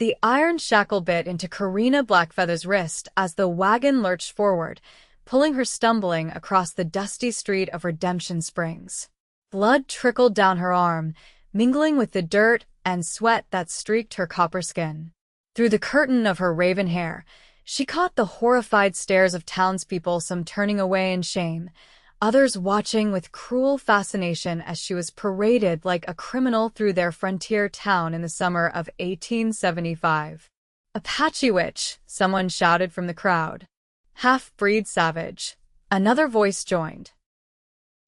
The iron shackle bit into Karina Blackfeather's wrist as the wagon lurched forward, pulling her stumbling across the dusty street of Redemption Springs. Blood trickled down her arm, mingling with the dirt and sweat that streaked her copper skin. Through the curtain of her raven hair, she caught the horrified stares of townspeople, some turning away in shame, others watching with cruel fascination as she was paraded like a criminal through their frontier town in the summer of 1875. "Apache witch," someone shouted from the crowd. "Half-breed savage," another voice joined.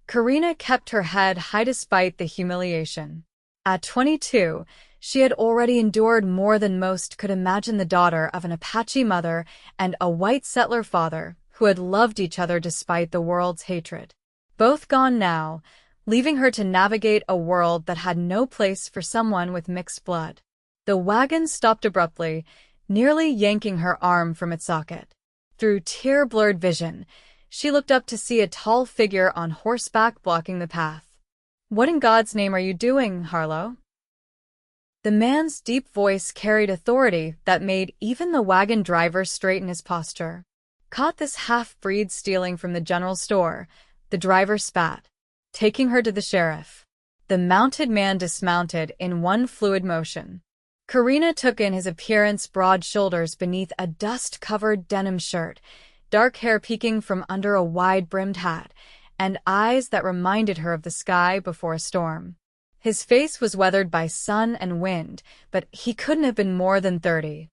Karina kept her head high despite the humiliation. At 22, she had already endured more than most could imagine. The daughter of an Apache mother and a white settler father who had loved each other despite the world's hatred. Both gone now, leaving her to navigate a world that had no place for someone with mixed blood. The wagon stopped abruptly, nearly yanking her arm from its socket. Through tear-blurred vision, she looked up to see a tall figure on horseback blocking the path. "What in God's name are you doing, Harlow?" The man's deep voice carried authority that made even the wagon driver straighten his posture. "Caught this half-breed stealing from the general store," the driver spat. "Taking her to the sheriff." The mounted man dismounted in one fluid motion. Karina took in his appearance, broad shoulders beneath a dust-covered denim shirt, dark hair peeking from under a wide-brimmed hat, and eyes that reminded her of the sky before a storm. His face was weathered by sun and wind, but he couldn't have been more than 30.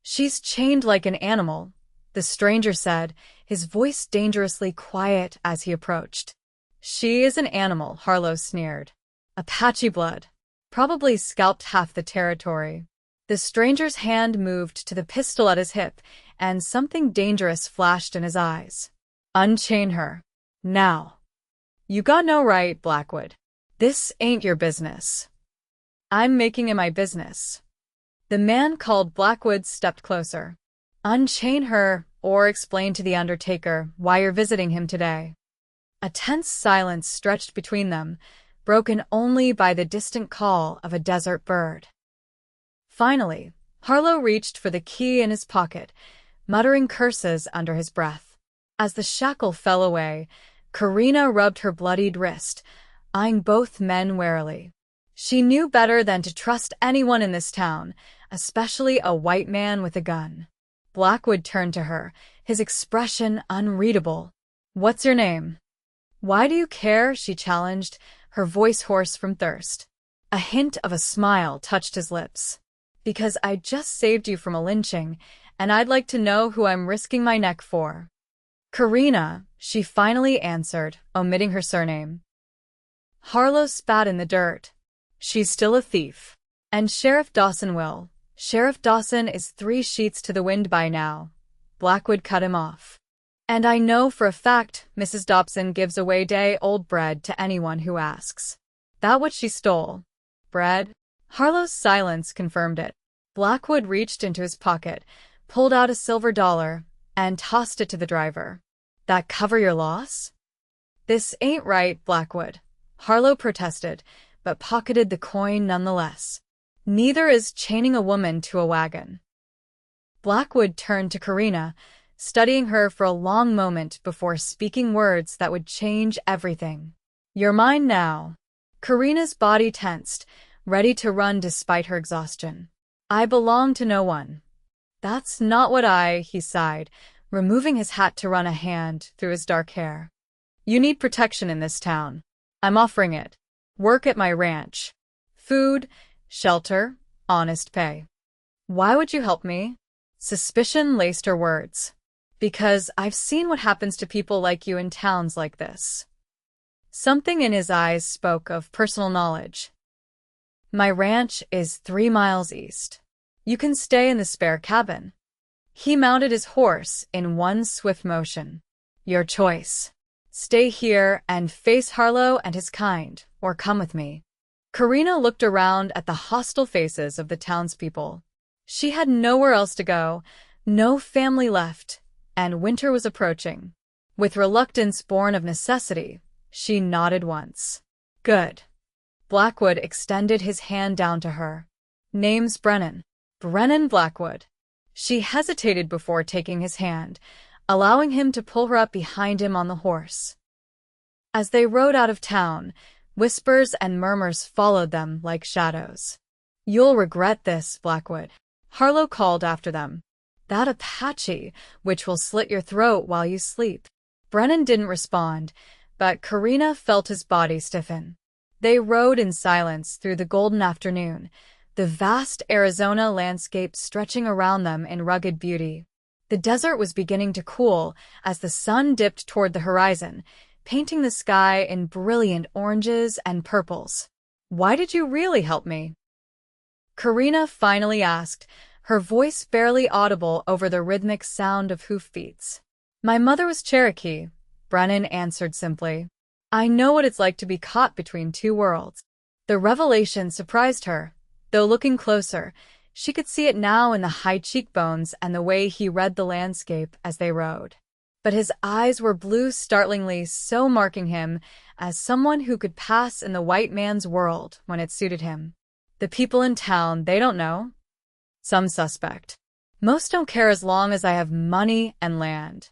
"She's chained like an animal," the stranger said, his voice dangerously quiet as he approached. "She is an animal," Harlow sneered. "Apache blood. Probably scalped half the territory." The stranger's hand moved to the pistol at his hip, and something dangerous flashed in his eyes. "Unchain her. Now." "You got no right, Blackwood. This ain't your business." "I'm making it my business." The man called Blackwood stepped closer. "Unchain her, or explain to the undertaker why you're visiting him today." A tense silence stretched between them, broken only by the distant call of a desert bird. Finally, Harlow reached for the key in his pocket, muttering curses under his breath. As the shackle fell away, Karina rubbed her bloodied wrist, eyeing both men warily. She knew better than to trust anyone in this town, especially a white man with a gun. Blackwood turned to her, his expression unreadable. "What's your name?" "Why do you care?" she challenged, her voice hoarse from thirst. A hint of a smile touched his lips. "Because I just saved you from a lynching, and I'd like to know who I'm risking my neck for." "Karina," she finally answered, omitting her surname. Harlow spat in the dirt. "She's still a thief. And Sheriff Dawson will." "Sheriff Dawson is 3 sheets to the wind by now." Blackwood cut him off. "And I know for a fact Mrs. Dobson gives away day-old bread to anyone who asks." "That what she stole?" "Bread?" Harlow's silence confirmed it. Blackwood reached into his pocket, pulled out a silver dollar, and tossed it to the driver. "That cover your loss?" "This ain't right, Blackwood," Harlow protested, but pocketed the coin nonetheless. "Neither is chaining a woman to a wagon." Blackwood turned to Karina, studying her for a long moment before speaking words that would change everything. "You're mine now." Karina's body tensed, ready to run despite her exhaustion. "I belong to no one." "That's not what he sighed, removing his hat to run a hand through his dark hair. "You need protection in this town. I'm offering it. Work at my ranch. Food, shelter, honest pay." "Why would you help me?" Suspicion laced her words. "Because I've seen what happens to people like you in towns like this." Something in his eyes spoke of personal knowledge. "My ranch is 3 miles east. You can stay in the spare cabin." He mounted his horse in one swift motion. "Your choice. Stay here and face Harlow and his kind, or come with me." Karina looked around at the hostile faces of the townspeople. She had nowhere else to go, no family left, and winter was approaching. With reluctance born of necessity, she nodded once. "Good." Blackwood extended his hand down to her. "Name's Brennan." Brennan Blackwood. She hesitated before taking his hand, allowing him to pull her up behind him on the horse. As they rode out of town, whispers and murmurs followed them like shadows. "You'll regret this, Blackwood," Harlow called after them. "That Apache, which will slit your throat while you sleep." Brennan didn't respond, but Karina felt his body stiffen. They rode in silence through the golden afternoon, the vast Arizona landscape stretching around them in rugged beauty. The desert was beginning to cool as the sun dipped toward the horizon, painting the sky in brilliant oranges and purples. "Why did you really help me?" Karina finally asked, her voice barely audible over the rhythmic sound of hoofbeats. "My mother was Cherokee," Brennan answered simply. "I know what it's like to be caught between two worlds." The revelation surprised her, though looking closer, she could see it now in the high cheekbones and the way he read the landscape as they rode. But his eyes were blue startlingly, so marking him as someone who could pass in the white man's world when it suited him. "The people in town, they don't know. Some suspect. Most don't care as long as I have money and land."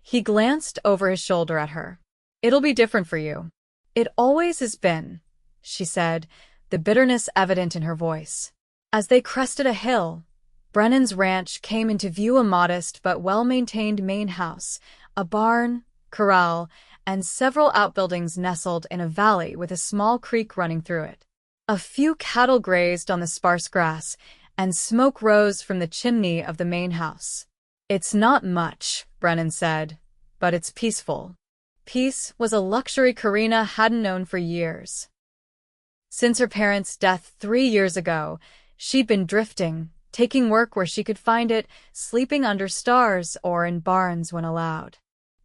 He glanced over his shoulder at her. "It'll be different for you." "It always has been," she said, the bitterness evident in her voice. As they crested a hill, Brennan's ranch came into view, a modest but well-maintained main house, a barn, corral, and several outbuildings nestled in a valley with a small creek running through it. A few cattle grazed on the sparse grass, and smoke rose from the chimney of the main house. "It's not much," Brennan said, "but it's peaceful." Peace was a luxury Karina hadn't known for years. Since her parents' death 3 years ago, she'd been drifting, taking work where she could find it, sleeping under stars or in barns when allowed.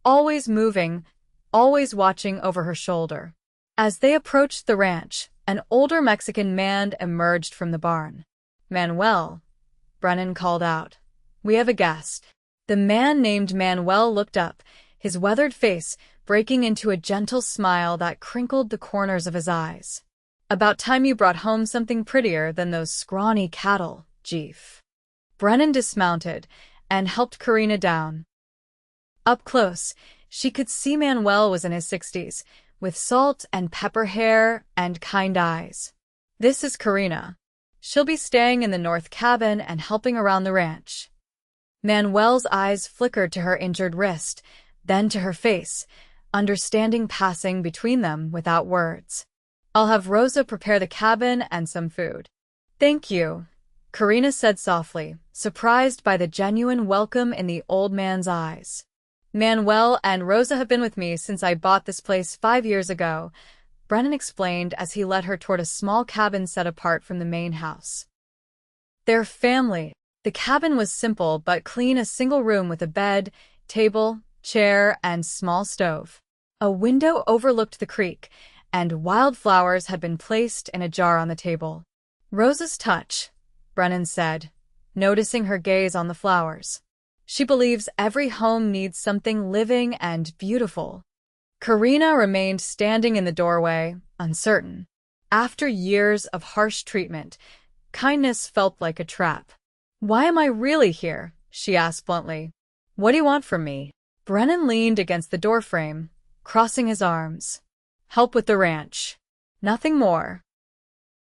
Always moving, always watching over her shoulder. As they approached the ranch, an older Mexican man emerged from the barn. "Manuel," Brennan called out. "We have a guest." The man named Manuel looked up, his weathered face breaking into a gentle smile that crinkled the corners of his eyes. "About time you brought home something prettier than those scrawny cattle, Jeef." Brennan dismounted and helped Karina down. Up close, she could see Manuel was in his 60s, with salt and pepper hair and kind eyes. "This is Karina. She'll be staying in the north cabin and helping around the ranch." Manuel's eyes flickered to her injured wrist, then to her face, understanding passing between them without words. "I'll have Rosa prepare the cabin and some food." "Thank you," Karina said softly, surprised by the genuine welcome in the old man's eyes. "Manuel and Rosa have been with me since I bought this place 5 years ago," Brennan explained as he led her toward a small cabin set apart from the main house. Their family. The cabin was simple but clean, a single room with a bed, table, chair, and small stove. A window overlooked the creek, and wildflowers had been placed in a jar on the table. "Rosa's touch," Brennan said, noticing her gaze on the flowers. "She believes every home needs something living and beautiful." Karina remained standing in the doorway, uncertain. After years of harsh treatment, kindness felt like a trap. "Why am I really here?" she asked bluntly. "What do you want from me?" Brennan leaned against the doorframe, crossing his arms. "Help with the ranch. Nothing more.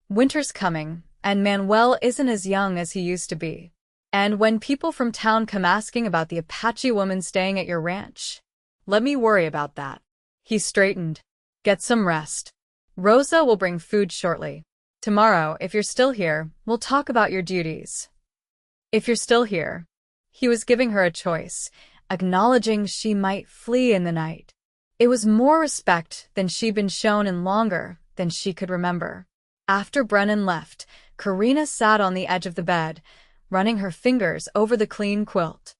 Winter's coming, and Manuel isn't as young as he used to be. And when people from town come asking about the Apache woman staying at your ranch, let me worry about that." He straightened. "Get some rest. Rosa will bring food shortly. Tomorrow, if you're still here, we'll talk about your duties." "If you're still here." He was giving her a choice, acknowledging she might flee in the night. It was more respect than she'd been shown in longer than she could remember. After Brennan left, Karina sat on the edge of the bed, running her fingers over the clean quilt.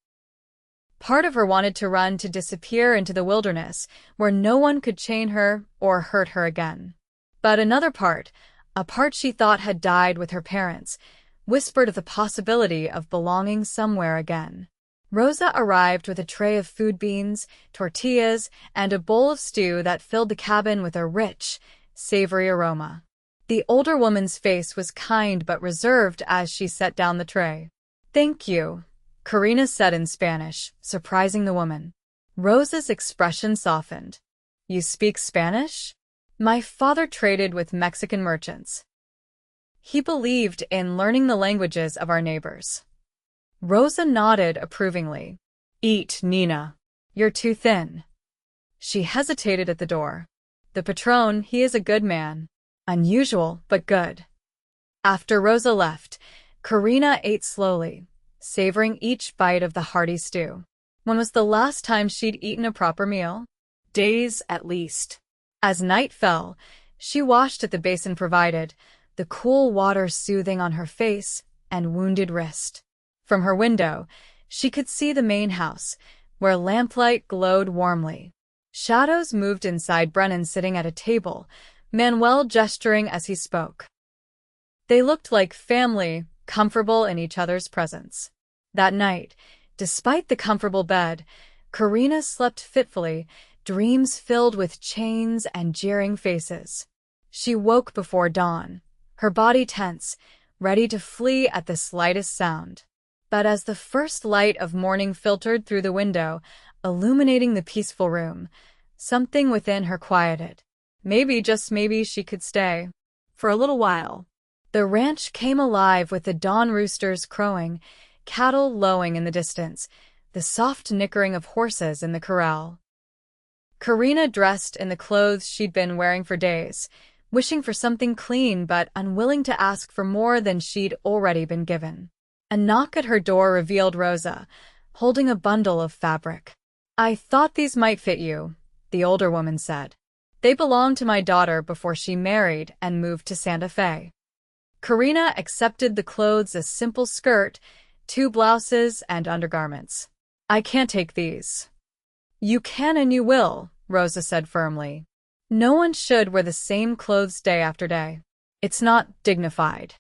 Part of her wanted to run, to disappear into the wilderness, where no one could chain her or hurt her again. But another part, a part she thought had died with her parents, whispered of the possibility of belonging somewhere again. Rosa arrived with a tray of food, beans, tortillas, and a bowl of stew that filled the cabin with a rich, savory aroma. The older woman's face was kind but reserved as she set down the tray. "Thank you," Karina said in Spanish, surprising the woman. Rosa's expression softened. "You speak Spanish?" "My father traded with Mexican merchants. He believed in learning the languages of our neighbors." Rosa nodded approvingly. "Eat, Nina. You're too thin." She hesitated at the door. "The patron, he is a good man. Unusual, but good." After Rosa left, Karina ate slowly, savoring each bite of the hearty stew. When was the last time she'd eaten a proper meal? Days, at least. As night fell, she washed at the basin provided, the cool water soothing on her face and wounded wrist. From her window, she could see the main house, where lamplight glowed warmly. Shadows moved inside Brennan sitting at a table, Manuel gesturing as he spoke. They looked like family, comfortable in each other's presence. That night, despite the comfortable bed, Karina slept fitfully, dreams filled with chains and jeering faces. She woke before dawn, her body tense, ready to flee at the slightest sound. But as the first light of morning filtered through the window, illuminating the peaceful room, something within her quieted. Maybe, just maybe, she could stay. For a little while. The ranch came alive with the dawn roosters crowing, cattle lowing in the distance, the soft nickering of horses in the corral. Karina dressed in the clothes she'd been wearing for days, wishing for something clean but unwilling to ask for more than she'd already been given. A knock at her door revealed Rosa, holding a bundle of fabric. "I thought these might fit you," the older woman said. "They belonged to my daughter before she married and moved to Santa Fe." Karina accepted the clothes, a simple skirt, 2 blouses, and undergarments. "I can't take these." "You can and you will," Rosa said firmly. "No one should wear the same clothes day after day. It's not dignified."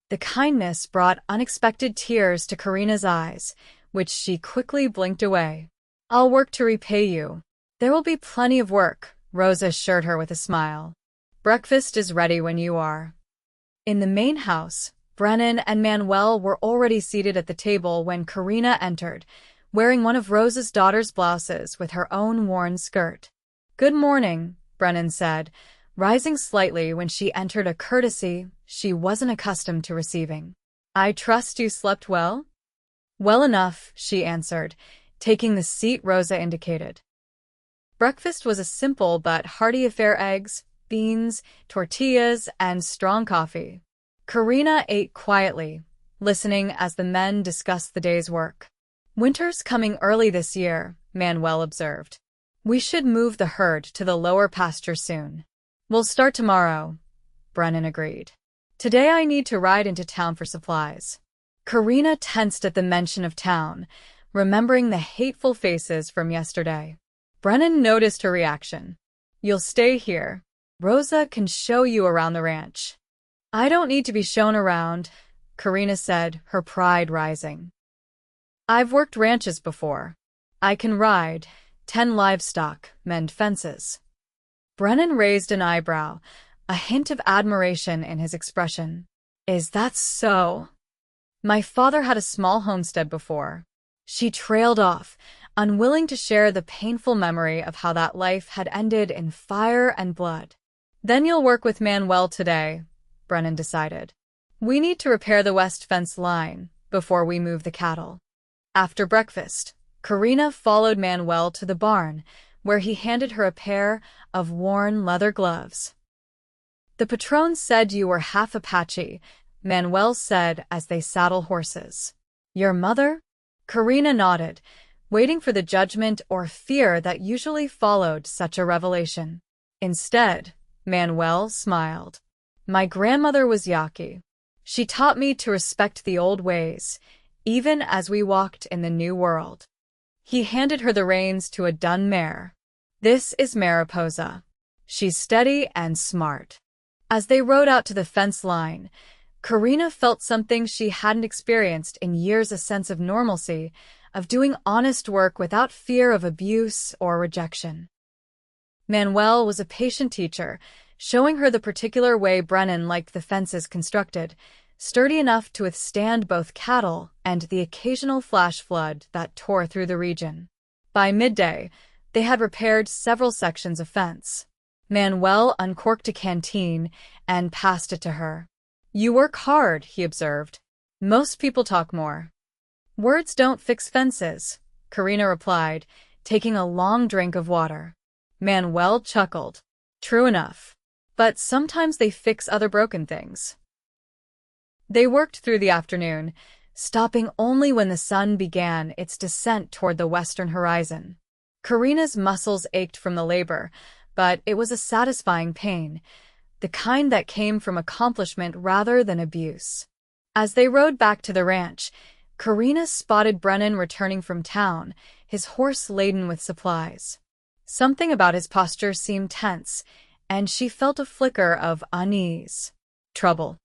The kindness brought unexpected tears to Karina's eyes, which she quickly blinked away. "I'll work to repay you." "There will be plenty of work," Rosa assured her with a smile. "Breakfast is ready when you are." In the main house, Brennan and Manuel were already seated at the table when Karina entered, wearing one of Rosa's daughter's blouses with her own worn skirt. "Good morning," Brennan said, rising slightly when she entered, a courtesy she wasn't accustomed to receiving. "I trust you slept well?" "Well enough," she answered, taking the seat Rosa indicated. Breakfast was a simple but hearty affair: eggs, beans, tortillas, and strong coffee. Karina ate quietly, listening as the men discussed the day's work. "Winter's coming early this year," Manuel observed. "We should move the herd to the lower pasture soon." "We'll start tomorrow," Brennan agreed. "Today I need to ride into town for supplies." Karina tensed at the mention of town, remembering the hateful faces from yesterday. Brennan noticed her reaction. "You'll stay here. Rosa can show you around the ranch." "I don't need to be shown around," Karina said, her pride rising. "I've worked ranches before. I can ride, tend livestock, mend fences." Brennan raised an eyebrow, a hint of admiration in his expression. "Is that so?" "My father had a small homestead before." She trailed off, unwilling to share the painful memory of how that life had ended in fire and blood. "Then you'll work with Manuel today," Brennan decided. "We need to repair the west fence line before we move the cattle." After breakfast, Karina followed Manuel to the barn, where he handed her a pair of worn leather gloves. "The patron said you were half-Apache," Manuel said as they saddled horses. "Your mother?" Karina nodded, waiting for the judgment or fear that usually followed such a revelation. Instead, Manuel smiled. "My grandmother was Yaqui. She taught me to respect the old ways, even as we walked in the new world." He handed her the reins to a dun mare. "This is Mariposa. She's steady and smart." As they rode out to the fence line, Karina felt something she hadn't experienced in years: a sense of normalcy, of doing honest work without fear of abuse or rejection. Manuel was a patient teacher, showing her the particular way Brennan liked the fences constructed, sturdy enough to withstand both cattle and the occasional flash flood that tore through the region. By midday, they had repaired several sections of fence. Manuel uncorked a canteen and passed it to her. "You work hard," he observed. "Most people talk more." "Words don't fix fences," Karina replied, taking a long drink of water. Manuel chuckled. "True enough. But sometimes they fix other broken things." They worked through the afternoon, stopping only when the sun began its descent toward the western horizon. Karina's muscles ached from the labor, but it was a satisfying pain, the kind that came from accomplishment rather than abuse. As they rode back to the ranch, Karina spotted Brennan returning from town, his horse laden with supplies. Something about his posture seemed tense, and she felt a flicker of unease. "Trouble?"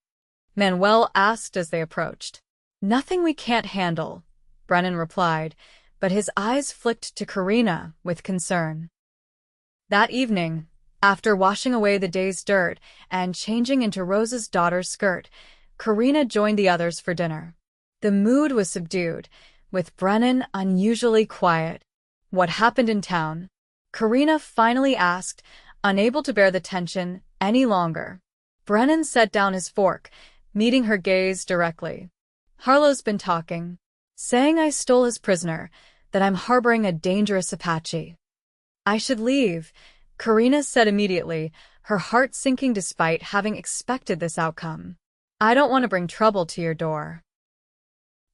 Manuel asked as they approached. "Nothing we can't handle," Brennan replied, but his eyes flicked to Karina with concern. That evening, after washing away the day's dirt and changing into Rose's daughter's skirt, Karina joined the others for dinner. The mood was subdued, with Brennan unusually quiet. "What happened in town?" Karina finally asked, unable to bear the tension any longer. Brennan set down his fork, meeting her gaze directly. "Harlow's been talking, saying I stole his prisoner, that I'm harboring a dangerous Apache." "I should leave," Karina said immediately, her heart sinking despite having expected this outcome. "I don't want to bring trouble to your door."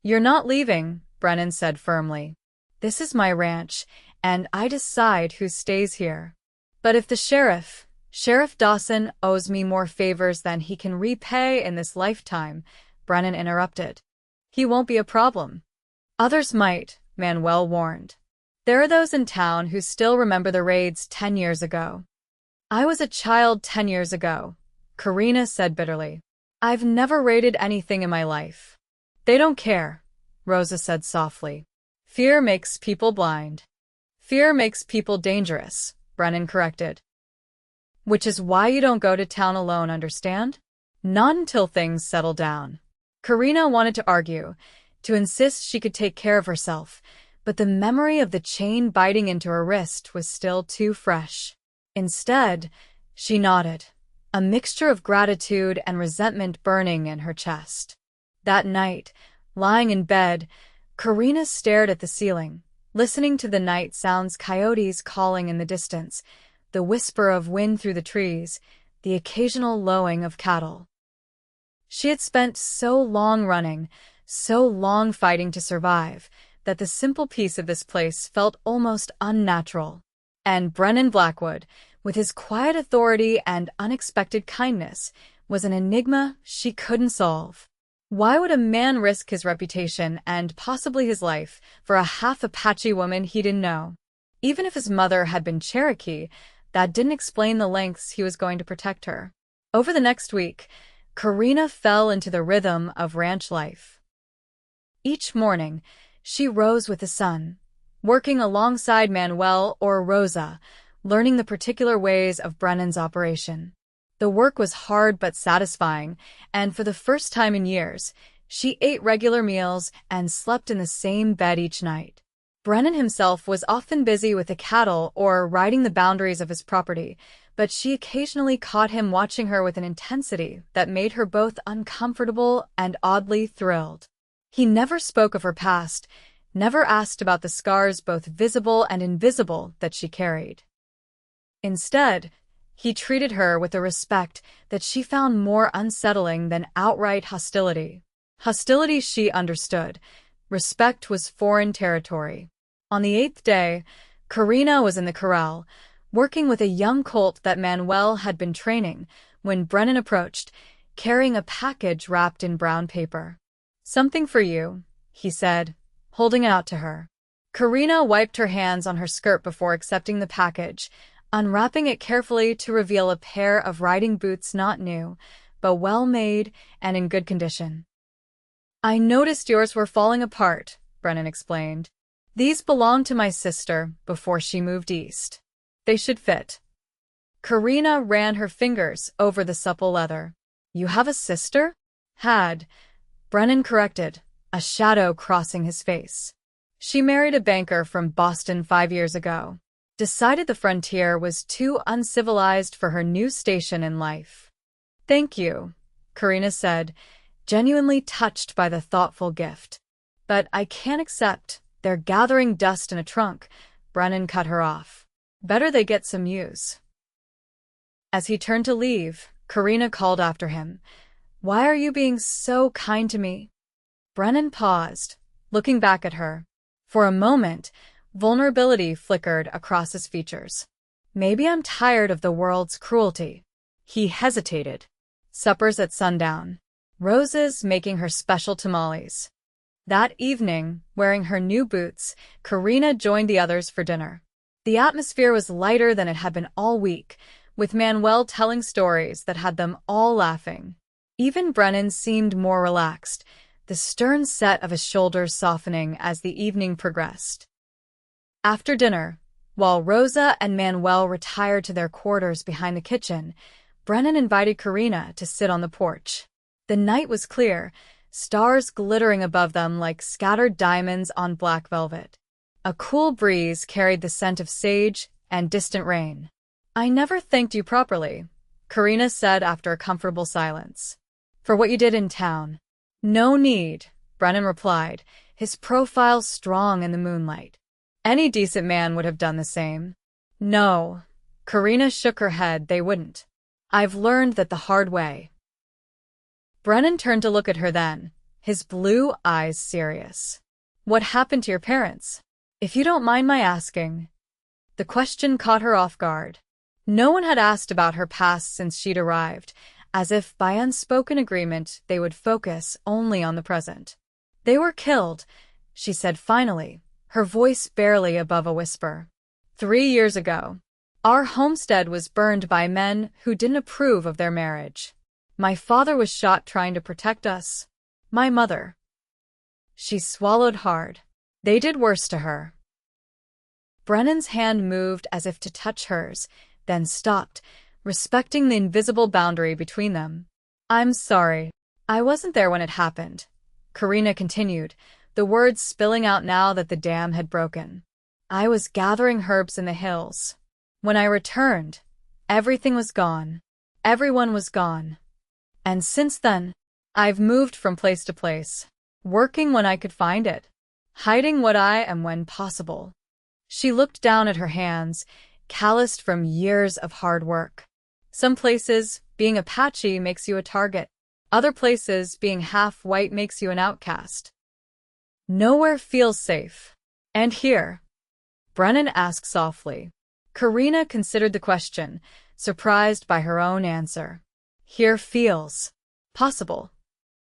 "You're not leaving," Brennan said firmly. "This is my ranch, and I decide who stays here. But if the Sheriff Dawson owes me more favors than he can repay in this lifetime," Brennan interrupted. "He won't be a problem." "Others might," Manuel warned. "There are those in town who still remember the raids 10 years ago." "I was a child 10 years ago," Karina said bitterly. "I've never raided anything in my life." "They don't care," Rosa said softly. "Fear makes people blind." "Fear makes people dangerous," Brennan corrected. "Which is why you don't go to town alone, understand? Not until things settle down." Karina wanted to argue, to insist she could take care of herself, but the memory of the chain biting into her wrist was still too fresh. Instead, she nodded, a mixture of gratitude and resentment burning in her chest. That night, lying in bed, Karina stared at the ceiling, listening to the night sounds, coyotes calling in the distance, the whisper of wind through the trees, the occasional lowing of cattle. She had spent so long running, so long fighting to survive, that the simple peace of this place felt almost unnatural. And Brennan Blackwood, with his quiet authority and unexpected kindness, was an enigma she couldn't solve. Why would a man risk his reputation and possibly his life for a half-Apache woman he didn't know? Even if his mother had been Cherokee, that didn't explain the lengths he was going to protect her. Over the next week, Karina fell into the rhythm of ranch life. Each morning, she rose with the sun, working alongside Manuel or Rosa, learning the particular ways of Brennan's operation. The work was hard but satisfying, and for the first time in years, she ate regular meals and slept in the same bed each night. Brennan himself was often busy with the cattle or riding the boundaries of his property, but she occasionally caught him watching her with an intensity that made her both uncomfortable and oddly thrilled. He never spoke of her past, never asked about the scars both visible and invisible that she carried. Instead, he treated her with a respect that she found more unsettling than outright hostility. Hostility she understood. Respect was foreign territory. On the 8th day, Karina was in the corral, working with a young colt that Manuel had been training, when Brennan approached, carrying a package wrapped in brown paper. "Something for you," he said, holding it out to her. Karina wiped her hands on her skirt before accepting the package, unwrapping it carefully to reveal a pair of riding boots not new, but well-made and in good condition. "I noticed yours were falling apart," Brennan explained. "These belonged to my sister before she moved east. They should fit." Karina ran her fingers over the supple leather. You have a sister? Had. Brennan corrected, a shadow crossing his face. She married a banker from Boston 5 years ago. Decided the frontier was too uncivilized for her new station in life. Thank you, Karina said, genuinely touched by the thoughtful gift. But I can't accept. They're gathering dust in a trunk. Brennan cut her off. Better they get some use. As he turned to leave, Karina called after him. Why are you being so kind to me? Brennan paused, looking back at her. For a moment, vulnerability flickered across his features. Maybe I'm tired of the world's cruelty. He hesitated. Suppers at sundown. Roses making her special tamales. That evening, wearing her new boots, Karina joined the others for dinner. The atmosphere was lighter than it had been all week, with Manuel telling stories that had them all laughing. Even Brennan seemed more relaxed, the stern set of his shoulders softening as the evening progressed. After dinner, while Rosa and Manuel retired to their quarters behind the kitchen, Brennan invited Karina to sit on the porch. The night was clear, stars glittering above them like scattered diamonds on black velvet. A cool breeze carried the scent of sage and distant rain. I never thanked you properly, Karina said after a comfortable silence. For what you did in town. No need, Brennan replied, his profile strong in the moonlight. Any decent man would have done the same. No, Karina shook her head, they wouldn't. I've learned that the hard way. Brennan turned to look at her then, his blue eyes serious. What happened to your parents? If you don't mind my asking. The question caught her off guard. No one had asked about her past since she'd arrived, as if by unspoken agreement they would focus only on the present. They were killed, she said finally, her voice barely above a whisper. 3 years ago. Our homestead was burned by men who didn't approve of their marriage. My father was shot trying to protect us. My mother. She swallowed hard. They did worse to her. Brennan's hand moved as if to touch hers, then stopped, respecting the invisible boundary between them. I'm sorry. I wasn't there when it happened, Karina continued, the words spilling out now that the dam had broken. I was gathering herbs in the hills. When I returned, everything was gone. Everyone was gone. And since then, I've moved from place to place, working when I could find it, hiding what I am when possible. She looked down at her hands, calloused from years of hard work. Some places, being Apache makes you a target. Other places, being half-white makes you an outcast. Nowhere feels safe. And here? Brennan asked softly. Karina considered the question, surprised by her own answer. Here feels possible.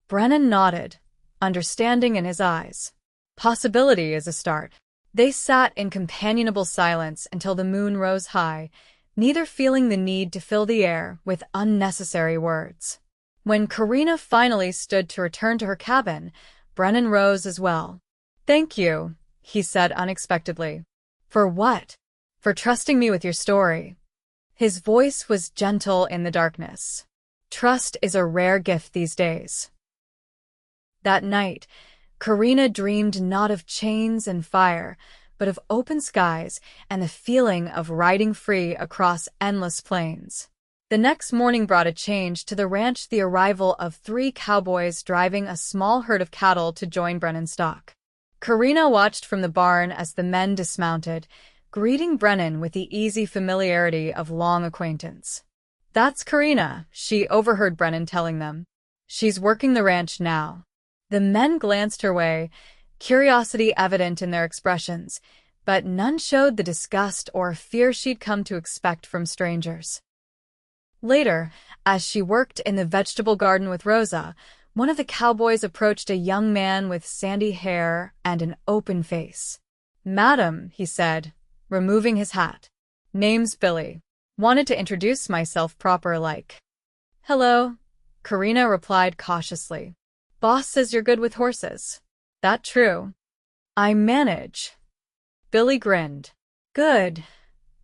Brennan nodded, understanding in his eyes. Possibility is a start. They sat in companionable silence until the moon rose high, neither feeling the need to fill the air with unnecessary words. When Karina finally stood to return to her cabin, Brennan rose as well. Thank you, he said unexpectedly. For what? For trusting me with your story. His voice was gentle in the darkness. Trust is a rare gift these days. That night, Karina dreamed not of chains and fire, but of open skies and the feeling of riding free across endless plains. The next morning brought a change to the ranch, the arrival of 3 cowboys driving a small herd of cattle to join Brennan's stock. Karina watched from the barn as the men dismounted, greeting Brennan with the easy familiarity of long acquaintance. That's Karina, she overheard Brennan telling them. She's working the ranch now. The men glanced her way, curiosity evident in their expressions, but none showed the disgust or fear she'd come to expect from strangers. Later, as she worked in the vegetable garden with Rosa, one of the cowboys approached a young man with sandy hair and an open face. Madam, he said, removing his hat. Name's Billy. Wanted to introduce myself proper like. Hello, Karina replied cautiously. Boss says you're good with horses. That true? I manage. Billy grinned. Good.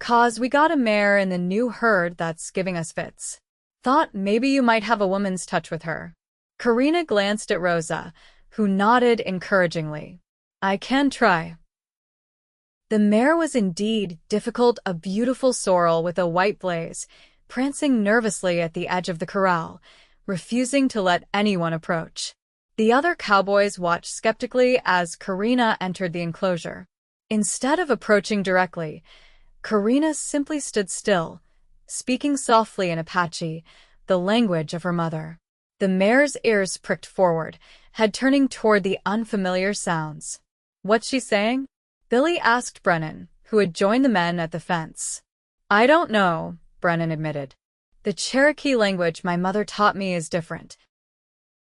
'Cause we got a mare in the new herd that's giving us fits. Thought maybe you might have a woman's touch with her. Karina glanced at Rosa, who nodded encouragingly. I can try. The mare was indeed difficult, a beautiful sorrel with a white blaze, prancing nervously at the edge of the corral, refusing to let anyone approach. The other cowboys watched skeptically as Karina entered the enclosure. Instead of approaching directly, Karina simply stood still, speaking softly in Apache, the language of her mother. The mare's ears pricked forward, head turning toward the unfamiliar sounds. What's she saying? Billy asked Brennan, who had joined the men at the fence. I don't know, Brennan admitted. The Cherokee language my mother taught me is different.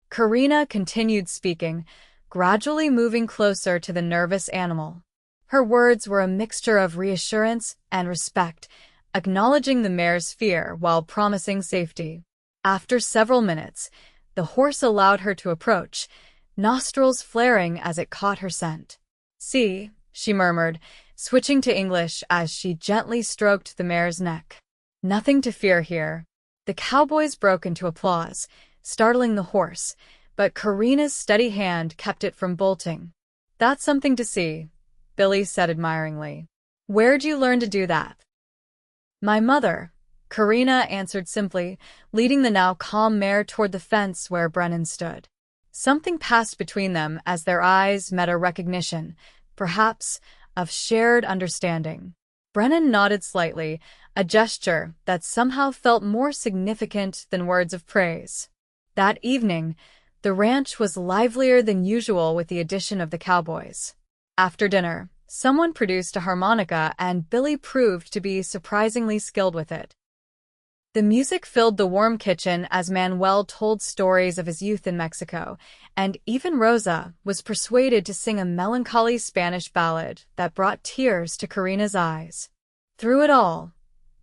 Karina continued speaking, gradually moving closer to the nervous animal. Her words were a mixture of reassurance and respect, acknowledging the mare's fear while promising safety. After several minutes, the horse allowed her to approach, nostrils flaring as it caught her scent. See, she murmured, switching to English as she gently stroked the mare's neck. Nothing to fear here. The cowboys broke into applause, startling the horse, but Karina's steady hand kept it from bolting. That's something to see, Billy said admiringly. Where'd you learn to do that? My mother, Karina answered simply, leading the now calm mare toward the fence where Brennan stood. Something passed between them as their eyes met, a recognition, perhaps, of shared understanding. Brennan nodded slightly, a gesture that somehow felt more significant than words of praise. That evening, the ranch was livelier than usual with the addition of the cowboys. After dinner, someone produced a harmonica and Billy proved to be surprisingly skilled with it. The music filled the warm kitchen as Manuel told stories of his youth in Mexico, and even Rosa was persuaded to sing a melancholy Spanish ballad that brought tears to Karina's eyes. Through it all,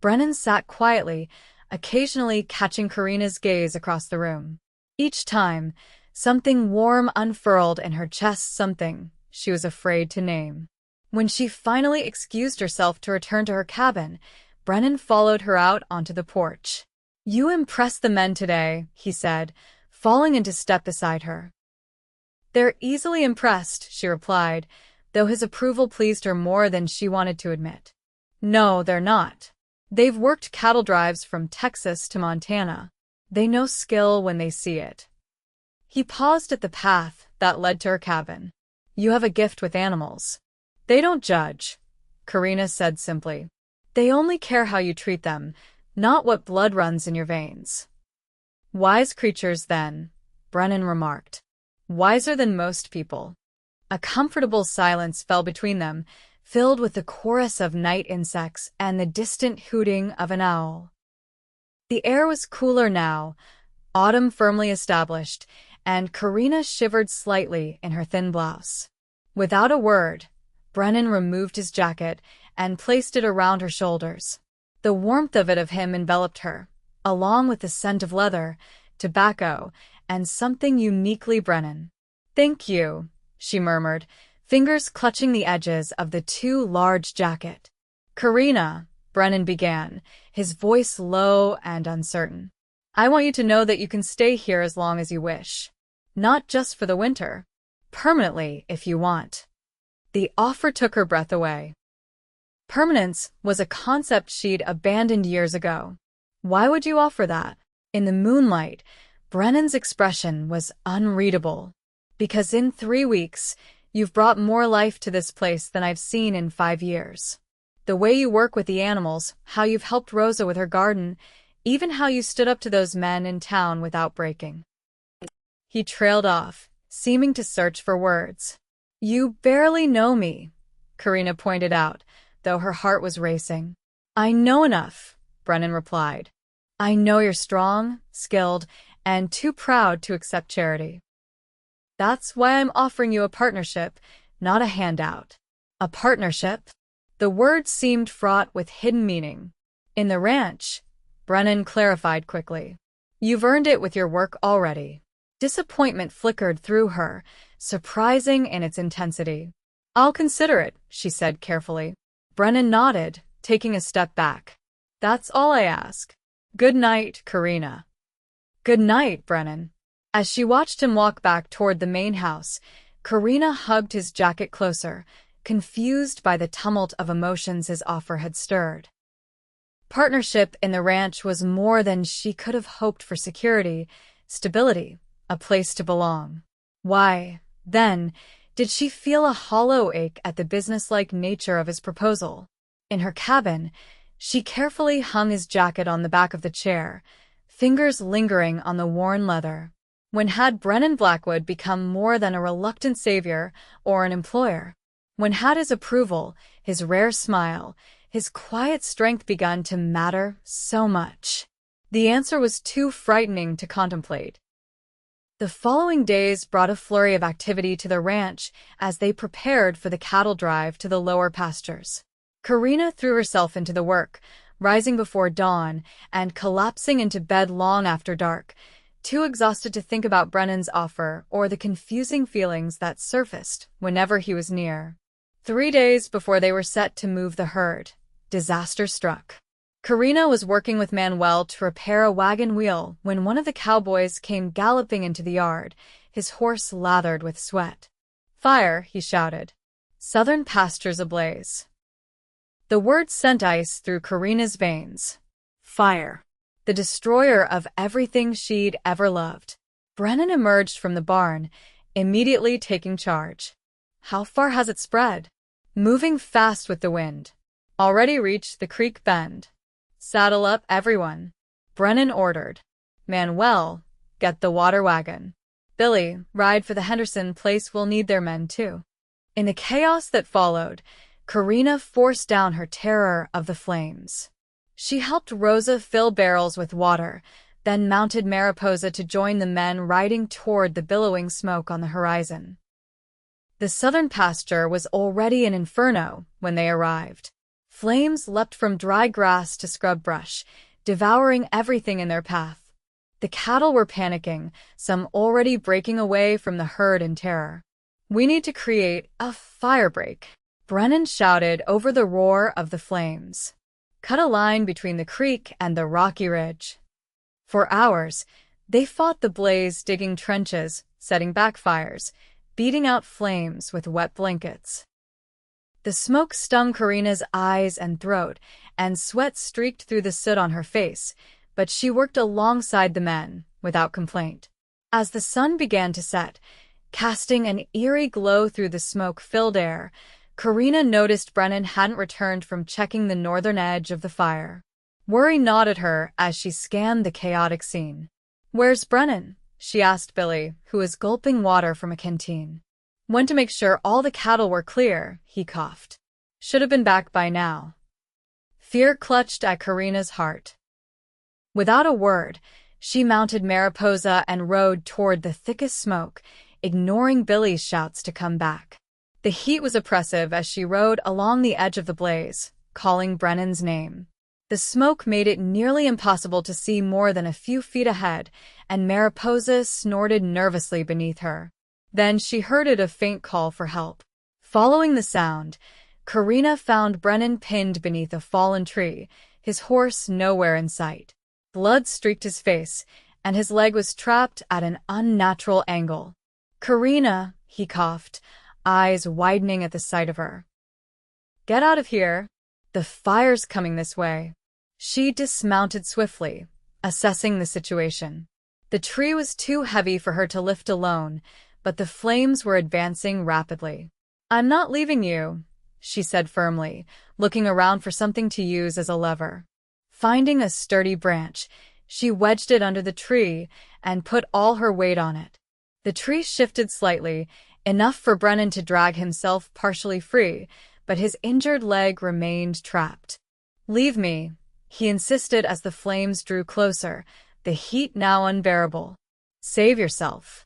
Brennan sat quietly, occasionally catching Karina's gaze across the room. Each time, something warm unfurled in her chest, something she was afraid to name. When she finally excused herself to return to her cabin, Brennan followed her out onto the porch. You impressed the men today, he said, falling into step beside her. They're easily impressed, she replied, though his approval pleased her more than she wanted to admit. No, they're not. They've worked cattle drives from Texas to Montana. They know skill when they see it. He paused at the path that led to her cabin. You have a gift with animals. They don't judge, Karina said simply. They only care how you treat them, not what blood runs in your veins. Wise creatures, then, Brennan remarked. Wiser than most people. A comfortable silence fell between them, filled with the chorus of night insects and the distant hooting of an owl. The air was cooler now, autumn firmly established, and Karina shivered slightly in her thin blouse. Without a word, Brennan removed his jacket and placed it around her shoulders. The warmth of him enveloped her, along with the scent of leather, tobacco, and something uniquely Brennan. Thank you, she murmured, fingers clutching the edges of the too large jacket. Karina, Brennan began, his voice low and uncertain. I want you to know that you can stay here as long as you wish. Not just for the winter. Permanently, if you want. The offer took her breath away. Permanence was a concept she'd abandoned years ago. Why would you offer that? In the moonlight, Brennan's expression was unreadable. Because in 3 weeks, you've brought more life to this place than I've seen in 5 years. The way you work with the animals, how you've helped Rosa with her garden, even how you stood up to those men in town without breaking. He trailed off, seeming to search for words. You barely know me, Karina pointed out, though her heart was racing. I know enough, Brennan replied. I know you're strong, skilled, and too proud to accept charity. That's why I'm offering you a partnership, not a handout. A partnership? The word seemed fraught with hidden meaning. In the ranch, Brennan clarified quickly. You've earned it with your work already. Disappointment flickered through her, surprising in its intensity. I'll consider it, she said carefully. Brennan nodded, taking a step back. "That's all I ask. Good night, Karina." "Good night, Brennan." As she watched him walk back toward the main house, Karina hugged his jacket closer, confused by the tumult of emotions his offer had stirred. Partnership in the ranch was more than she could have hoped for: security, stability, a place to belong. Why, then, did she feel a hollow ache at the businesslike nature of his proposal? In her cabin, she carefully hung his jacket on the back of the chair, fingers lingering on the worn leather. When had Brennan Blackwood become more than a reluctant savior or an employer? When had his approval, his rare smile, his quiet strength begun to matter so much? The answer was too frightening to contemplate. The following days brought a flurry of activity to the ranch as they prepared for the cattle drive to the lower pastures. Karina threw herself into the work, rising before dawn and collapsing into bed long after dark, too exhausted to think about Brennan's offer or the confusing feelings that surfaced whenever he was near. 3 days before they were set to move the herd, disaster struck. Karina was working with Manuel to repair a wagon wheel when one of the cowboys came galloping into the yard, his horse lathered with sweat. "Fire!" he shouted. "Southern pastures ablaze." The word sent ice through Karina's veins. Fire. The destroyer of everything she'd ever loved. Brennan emerged from the barn, immediately taking charge. "How far has it spread?" "Moving fast with the wind. Already reached the creek bend." "Saddle up, everyone," Brennan ordered. "Manuel, get the water wagon. Billy, ride for the Henderson place, we'll need their men too." In the chaos that followed, Karina forced down her terror of the flames. She helped Rosa fill barrels with water, then mounted Mariposa to join the men riding toward the billowing smoke on the horizon. The southern pasture was already an inferno when they arrived. Flames leapt from dry grass to scrub brush, devouring everything in their path. The cattle were panicking, some already breaking away from the herd in terror. "We need to create a firebreak," Brennan shouted over the roar of the flames. "Cut a line between the creek and the rocky ridge." For hours, they fought the blaze, digging trenches, setting back fires, beating out flames with wet blankets. The smoke stung Karina's eyes and throat, and sweat streaked through the soot on her face, but she worked alongside the men, without complaint. As the sun began to set, casting an eerie glow through the smoke-filled air, Karina noticed Brennan hadn't returned from checking the northern edge of the fire. Worry gnawed at her as she scanned the chaotic scene. "Where's Brennan?" she asked Billy, who was gulping water from a canteen. "Went to make sure all the cattle were clear," he coughed. "Should have been back by now." Fear clutched at Karina's heart. Without a word, she mounted Mariposa and rode toward the thickest smoke, ignoring Billy's shouts to come back. The heat was oppressive as she rode along the edge of the blaze, calling Brennan's name. The smoke made it nearly impossible to see more than a few feet ahead, and Mariposa snorted nervously beneath her. Then she heard a faint call for help. Following the sound, Karina found Brennan pinned beneath a fallen tree, his horse nowhere in sight. Blood streaked his face, and his leg was trapped at an unnatural angle. "Karina," he coughed, eyes widening at the sight of her. "Get out of here. The fire's coming this way." She dismounted swiftly, assessing the situation. The tree was too heavy for her to lift alone, but the flames were advancing rapidly. "I'm not leaving you," she said firmly, looking around for something to use as a lever. Finding a sturdy branch, she wedged it under the tree and put all her weight on it. The tree shifted slightly, enough for Brennan to drag himself partially free, but his injured leg remained trapped. "Leave me," he insisted as the flames drew closer, the heat now unbearable. "Save yourself."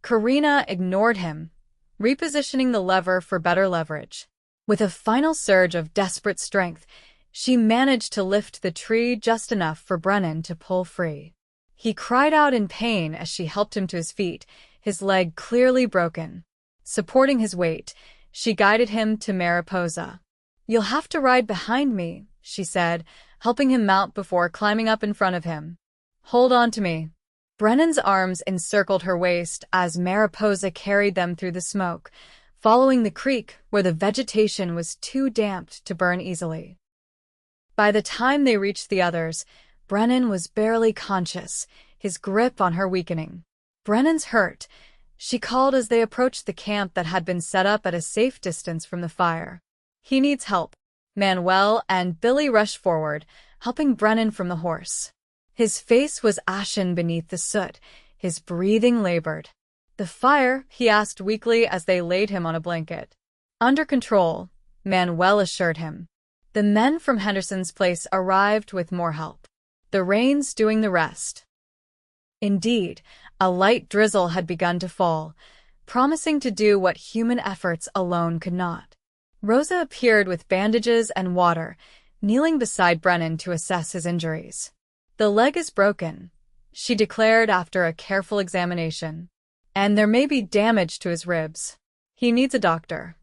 Karina ignored him, repositioning the lever for better leverage. With a final surge of desperate strength, she managed to lift the tree just enough for Brennan to pull free. He cried out in pain as she helped him to his feet, his leg clearly broken. Supporting his weight, she guided him to Mariposa. "You'll have to ride behind me," she said, helping him mount before climbing up in front of him. "Hold on to me." Brennan's arms encircled her waist as Mariposa carried them through the smoke, following the creek where the vegetation was too damp to burn easily. By the time they reached the others, Brennan was barely conscious, his grip on her weakening. "Brennan's hurt," she called as they approached the camp that had been set up at a safe distance from the fire. "He needs help." Manuel and Billy rushed forward, helping Brennan from the horse. His face was ashen beneath the soot, his breathing labored. "The fire?" he asked weakly as they laid him on a blanket. "Under control," Manuel assured him. The men from Henderson's place arrived with more help, the rains doing the rest. Indeed, a light drizzle had begun to fall, promising to do what human efforts alone could not. Rosa appeared with bandages and water, kneeling beside Brennan to assess his injuries. "The leg is broken," she declared after a careful examination. "And there may be damage to his ribs. He needs a doctor."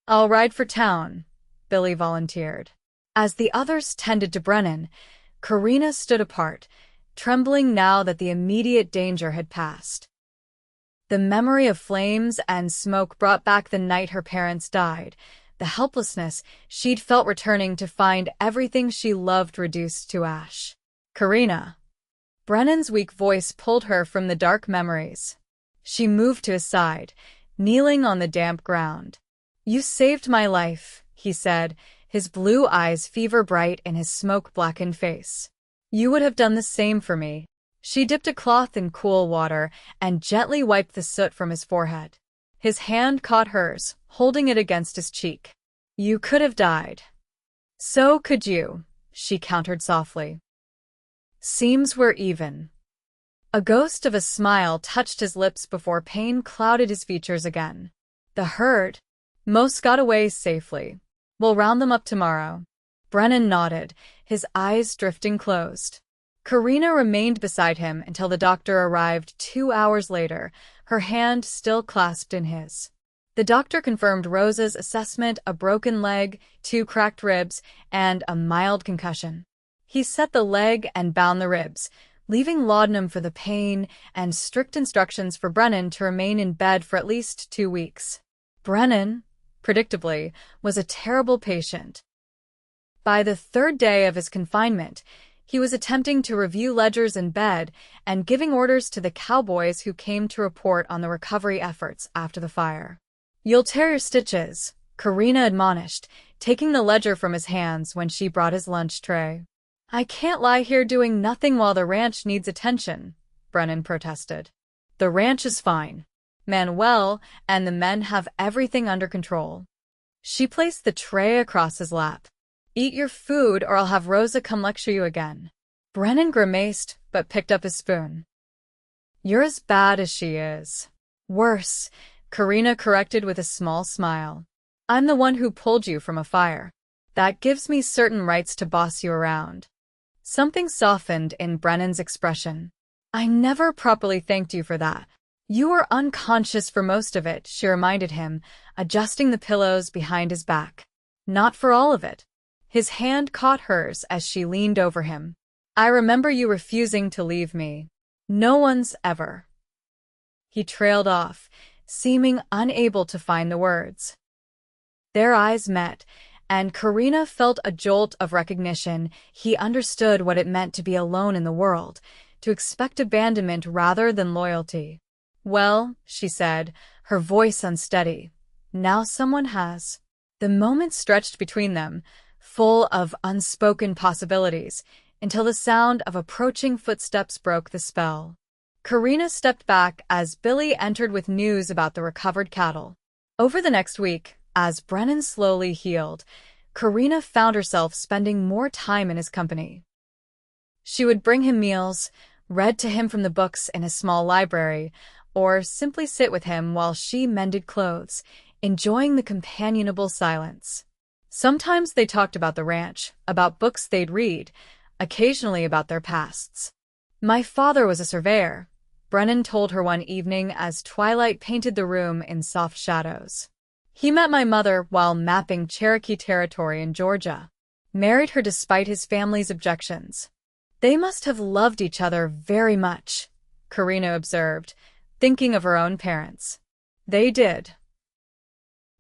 "I'll ride for town," Billy volunteered. As the others tended to Brennan, Karina stood apart, trembling now that the immediate danger had passed. The memory of flames and smoke brought back the night her parents died, the helplessness she'd felt returning to find everything she loved reduced to ash. "Karina." Brennan's weak voice pulled her from the dark memories. She moved to his side, kneeling on the damp ground. "You saved my life," he said, his blue eyes fever-bright in his smoke-blackened face. "You would have done the same for me." She dipped a cloth in cool water and gently wiped the soot from his forehead. His hand caught hers, holding it against his cheek. "You could have died." "So could you," she countered softly. "Seems we're even." A ghost of a smile touched his lips before pain clouded his features again. "The herd? Most got away safely. We'll round them up tomorrow." Brennan nodded, his eyes drifting closed. Karina remained beside him until the doctor arrived 2 hours later, her hand still clasped in his. The doctor confirmed Rosa's assessment: a broken leg, 2 cracked ribs, and a mild concussion. He set the leg and bound the ribs, leaving laudanum for the pain and strict instructions for Brennan to remain in bed for at least 2 weeks. Brennan, predictably, was a terrible patient. By the 3rd day of his confinement, he was attempting to review ledgers in bed and giving orders to the cowboys who came to report on the recovery efforts after the fire. "You'll tear your stitches," Karina admonished, taking the ledger from his hands when she brought his lunch tray. "I can't lie here doing nothing while the ranch needs attention," Brennan protested. "The ranch is fine. Manuel and the men have everything under control." She placed the tray across his lap. "Eat your food or I'll have Rosa come lecture you again." Brennan grimaced but picked up his spoon. "You're as bad as she is." "Worse," Karina corrected with a small smile. "I'm the one who pulled you from a fire. That gives me certain rights to boss you around." Something softened in Brennan's expression. "I never properly thanked you for that." "You were unconscious for most of it," she reminded him, adjusting the pillows behind his back. "Not for all of it." His hand caught hers as she leaned over him. "I remember you refusing to leave me. No one's ever." He trailed off, seeming unable to find the words. Their eyes met, and Karina felt a jolt of recognition. He understood what it meant to be alone in the world, to expect abandonment rather than loyalty. "Well," she said, her voice unsteady, "now someone has." The moment stretched between them, full of unspoken possibilities, until the sound of approaching footsteps broke the spell. Karina stepped back as Billy entered with news about the recovered cattle. Over the next week, as Brennan slowly healed, Karina found herself spending more time in his company. She would bring him meals, read to him from the books in a small library, or simply sit with him while she mended clothes, enjoying the companionable silence. Sometimes they talked about the ranch, about books they'd read, occasionally about their pasts. "My father was a surveyor," Brennan told her one evening as twilight painted the room in soft shadows. He met my mother while mapping Cherokee territory in Georgia. Married her despite his family's objections. They must have loved each other very much, Karina observed, thinking of her own parents. They did.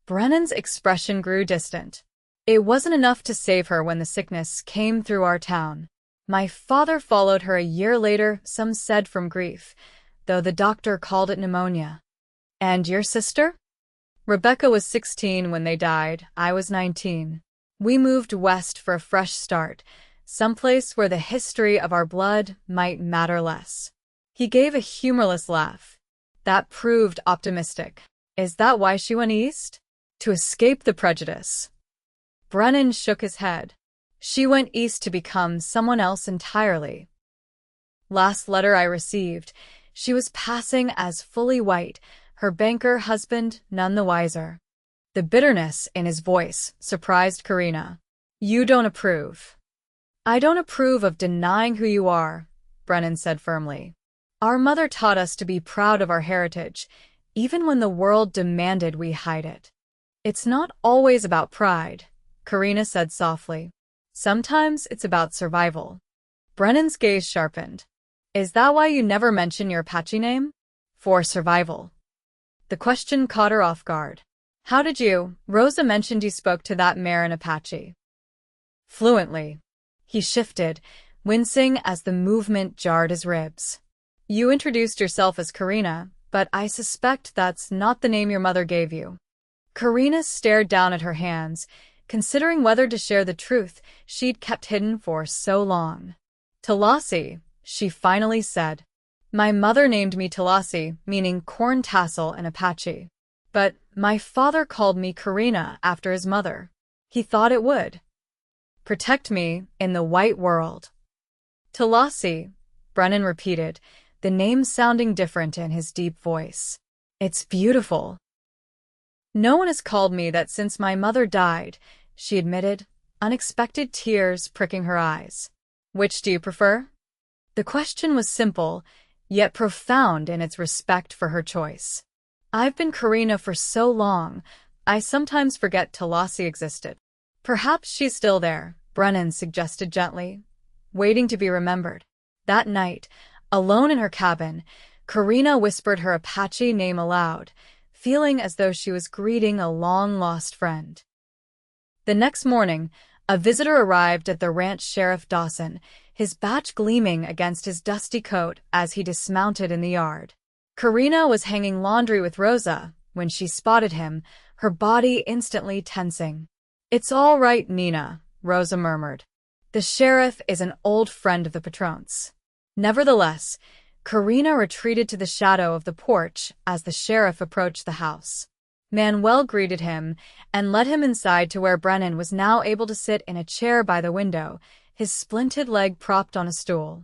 Brennan's expression grew distant. It wasn't enough to save her when the sickness came through our town. My father followed her a year later, some said from grief, though the doctor called it pneumonia. And your sister? Rebecca was 16 when they died. I was 19. We moved west for a fresh start, someplace where the history of our blood might matter less. He gave a humorless laugh. That proved optimistic. Is that why she went east? To escape the prejudice. Brennan shook his head. She went east to become someone else entirely. Last letter I received, she was passing as fully white, her banker husband none the wiser. The bitterness in his voice surprised Karina. You don't approve. I don't approve of denying who you are, Brennan said firmly. Our mother taught us to be proud of our heritage, even when the world demanded we hide it. It's not always about pride, Karina said softly. Sometimes it's about survival. Brennan's gaze sharpened. Is that why you never mention your Apache name? For survival. The question caught her off guard. How did you? Rosa mentioned you spoke to that mare in Apache. Fluently. He shifted, wincing as the movement jarred his ribs. You introduced yourself as Karina, but I suspect that's not the name your mother gave you. Karina stared down at her hands, considering whether to share the truth she'd kept hidden for so long. Talassi, she finally said. My mother named me Talassi, meaning corn tassel in Apache. But my father called me Karina after his mother. He thought it would protect me in the white world. Talassi, Brennan repeated, the name sounding different in his deep voice. It's beautiful. No one has called me that since my mother died, she admitted, unexpected tears pricking her eyes. Which do you prefer? The question was simple, yet profound in its respect for her choice. I've been Karina for so long, I sometimes forget Talassi existed. Perhaps she's still there, Brennan suggested gently, waiting to be remembered. That night, alone in her cabin, Karina whispered her Apache name aloud, feeling as though she was greeting a long-lost friend. The next morning, a visitor arrived at the ranch. Sheriff Dawson, his badge gleaming against his dusty coat as he dismounted in the yard. Karina was hanging laundry with Rosa when she spotted him, her body instantly tensing. It's all right, Nina, Rosa murmured. The sheriff is an old friend of the patrons. Nevertheless, Karina retreated to the shadow of the porch as the sheriff approached the house. Manuel greeted him and led him inside to where Brennan was now able to sit in a chair by the window, his splinted leg propped on a stool.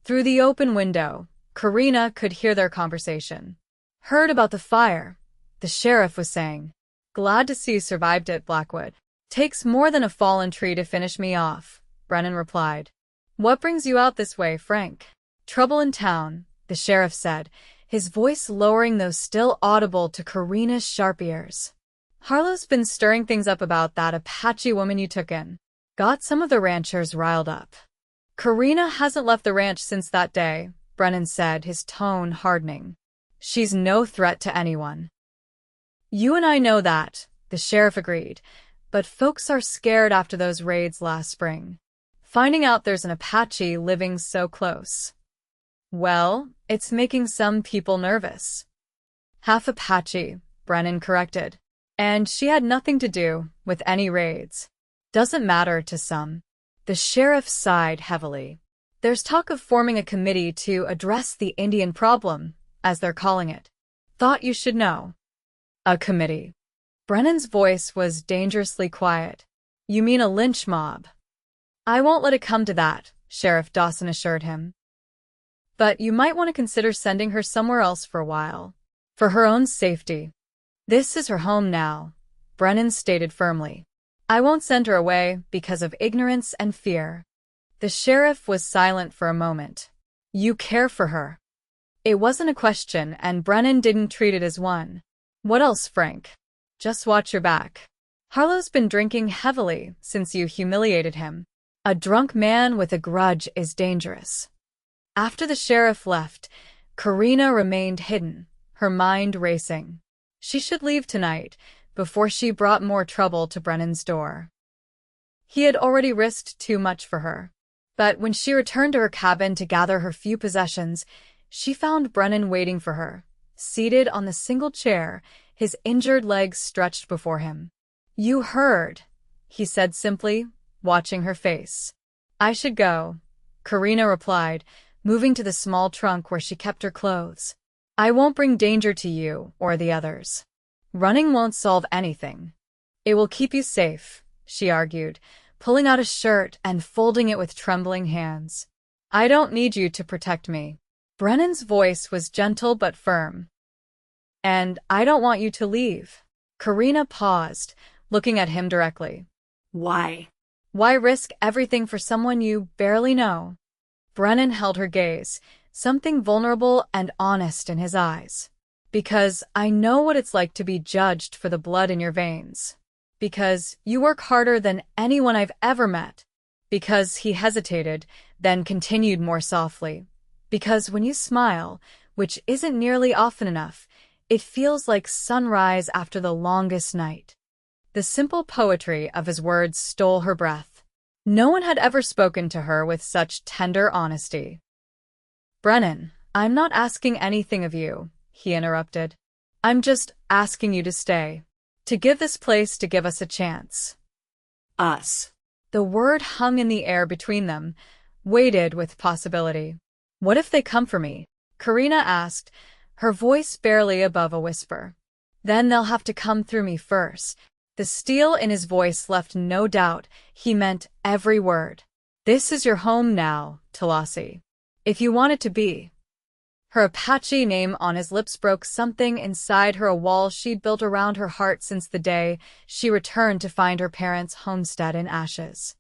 Through the open window, Karina could hear their conversation. Heard about the fire, the sheriff was saying. Glad to see you survived it, Blackwood. Takes more than a fallen tree to finish me off, Brennan replied. What brings you out this way, Frank? Trouble in town, the sheriff said, his voice lowering though still audible to Karina's sharp ears. Harlow's been stirring things up about that Apache woman you took in. Got some of the ranchers riled up. Karina hasn't left the ranch since that day, Brennan said, his tone hardening. She's no threat to anyone. You and I know that, the sheriff agreed, but folks are scared after those raids last spring. Finding out there's an Apache living so close. Well, it's making some people nervous. Half-Apache, Brennan corrected. And she had nothing to do with any raids. Doesn't matter to some. The sheriff sighed heavily. There's talk of forming a committee to address the Indian problem, as they're calling it. Thought you should know. A committee. Brennan's voice was dangerously quiet. You mean a lynch mob? I won't let it come to that, Sheriff Dawson assured him. But you might want to consider sending her somewhere else for a while. For her own safety. This is her home now, Brennan stated firmly. I won't send her away because of ignorance and fear. The sheriff was silent for a moment. You care for her. It wasn't a question, and Brennan didn't treat it as one. What else, Frank? just watch your back. Harlow's been drinking heavily since you humiliated him. A drunk man with a grudge is dangerous. After the sheriff left, Karina remained hidden, her mind racing. She should leave tonight, before she brought more trouble to Brennan's door. He had already risked too much for her. But when she returned to her cabin to gather her few possessions, she found Brennan waiting for her, seated on the single chair, his injured legs stretched before him. "You heard," he said simply, watching her face. "I should go," Karina replied, moving to the small trunk where she kept her clothes. "I won't bring danger to you or the others. Running won't solve anything. It will keep you safe," she argued, pulling out a shirt and folding it with trembling hands. "I don't need you to protect me." Brennan's voice was gentle but firm. "And I don't want you to leave." Karina paused, looking at him directly. "Why?" "Why risk everything for someone you barely know?" Brennan held her gaze, something vulnerable and honest in his eyes. "Because I know what it's like to be judged for the blood in your veins. Because you work harder than anyone I've ever met. Because," he hesitated, then continued more softly, "because when you smile, which isn't nearly often enough, it feels like sunrise after the longest night." The simple poetry of his words stole her breath. No one had ever spoken to her with such tender honesty. "Brennan, I'm not asking anything of you," he interrupted. "I'm just asking you to stay. To give this place to give us a chance." "Us." The word hung in the air between them, weighted with possibility. "What if they come for me?" Karina asked, her voice barely above a whisper. "Then they'll have to come through me first." The steel in his voice left no doubt. He meant every word. "This is your home now, Talasi. If you want it to be." Her Apache name on his lips broke something inside her, a wall she'd built around her heart since the day she returned to find her parents' homestead in ashes.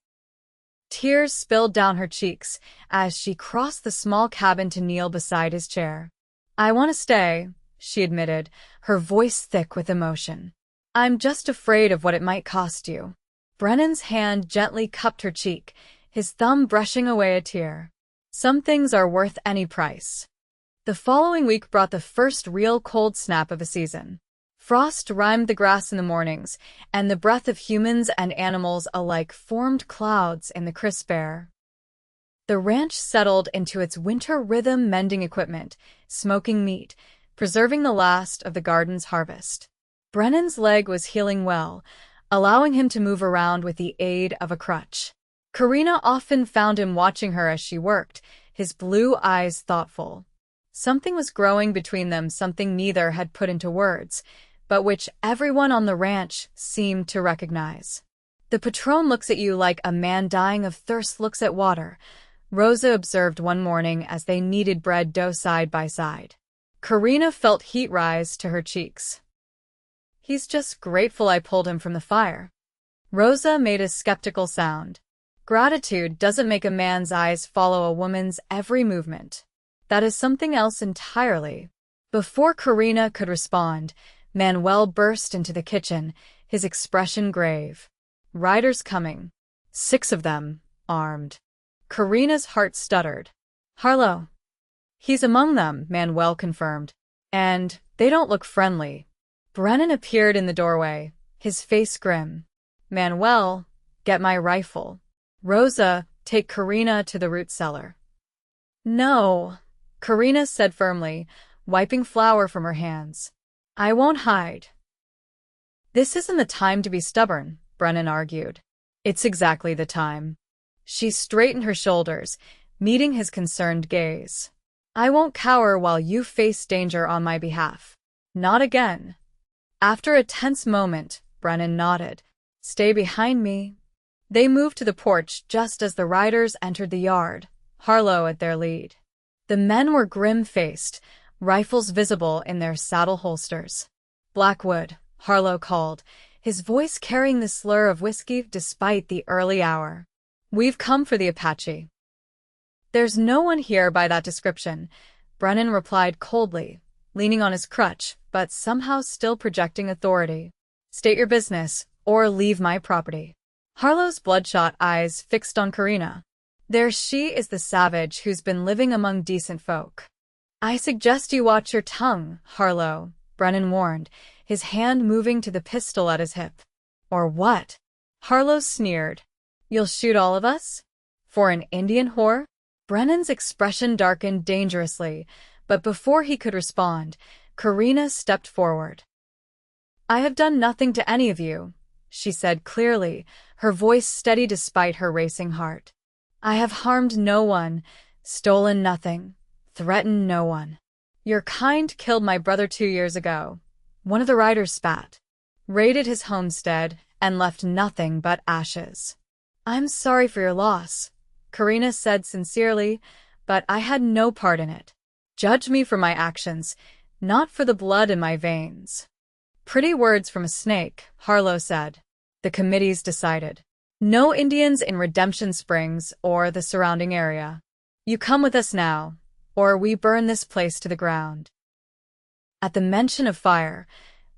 Tears spilled down her cheeks as she crossed the small cabin to kneel beside his chair. "I want to stay," she admitted, her voice thick with emotion. "I'm just afraid of what it might cost you." Brennan's hand gently cupped her cheek, his thumb brushing away a tear. "Some things are worth any price." The following week brought the first real cold snap of a season. Frost rimed the grass in the mornings, and the breath of humans and animals alike formed clouds in the crisp air. The ranch settled into its winter rhythm, mending equipment, smoking meat, preserving the last of the garden's harvest. Brennan's leg was healing well, allowing him to move around with the aid of a crutch. Karina often found him watching her as she worked, his blue eyes thoughtful. Something was growing between them, something neither had put into words, but which everyone on the ranch seemed to recognize. "The patron looks at you like a man dying of thirst looks at water," Rosa observed one morning as they kneaded bread dough side by side. Karina felt heat rise to her cheeks. "He's just grateful I pulled him from the fire." Rosa made a skeptical sound. "Gratitude doesn't make a man's eyes follow a woman's every movement. That is something else entirely." Before Karina could respond, Manuel burst into the kitchen, his expression grave. "Riders coming. 6 of them, armed." Karina's heart stuttered. "Harlow." "He's among them," Manuel confirmed. "And they don't look friendly." Brennan appeared in the doorway, his face grim. "Manuel, get my rifle." "Rosa, take Karina to the root cellar." "No," Karina said firmly, wiping flour from her hands. "I won't hide." "This isn't the time to be stubborn," Brennan argued. "It's exactly the time." She straightened her shoulders, meeting his concerned gaze. "I won't cower while you face danger on my behalf. Not again." After a tense moment, Brennan nodded. "Stay behind me." They moved to the porch just as the riders entered the yard, Harlow at their lead. The men were grim-faced, rifles visible in their saddle holsters. "Blackwood," Harlow called, his voice carrying the slur of whiskey despite the early hour. "We've come for the Apache." "There's no one here by that description," Brennan replied coldly, leaning on his crutch, but somehow still projecting authority. State your business, or leave my property. Harlow's bloodshot eyes fixed on Karina. There she is, the savage who's been living among decent folk. I suggest you watch your tongue, Harlow, Brennan warned, his hand moving to the pistol at his hip. Or what? Harlow sneered. You'll shoot all of us? For an Indian whore? Brennan's expression darkened dangerously, but before he could respond, Karina stepped forward. I have done nothing to any of you, she said clearly, her voice steady despite her racing heart. I have harmed no one, stolen nothing, threatened no one. Your kind killed my brother 2 years ago. One of the riders spat, raided his homestead, and left nothing but ashes. I'm sorry for your loss, Karina said sincerely, but I had no part in it. Judge me for my actions, not for the blood in my veins. Pretty words from a snake, Harlow said. The committees decided. No Indians in Redemption Springs or the surrounding area. You come with us now, or we burn this place to the ground. At the mention of fire,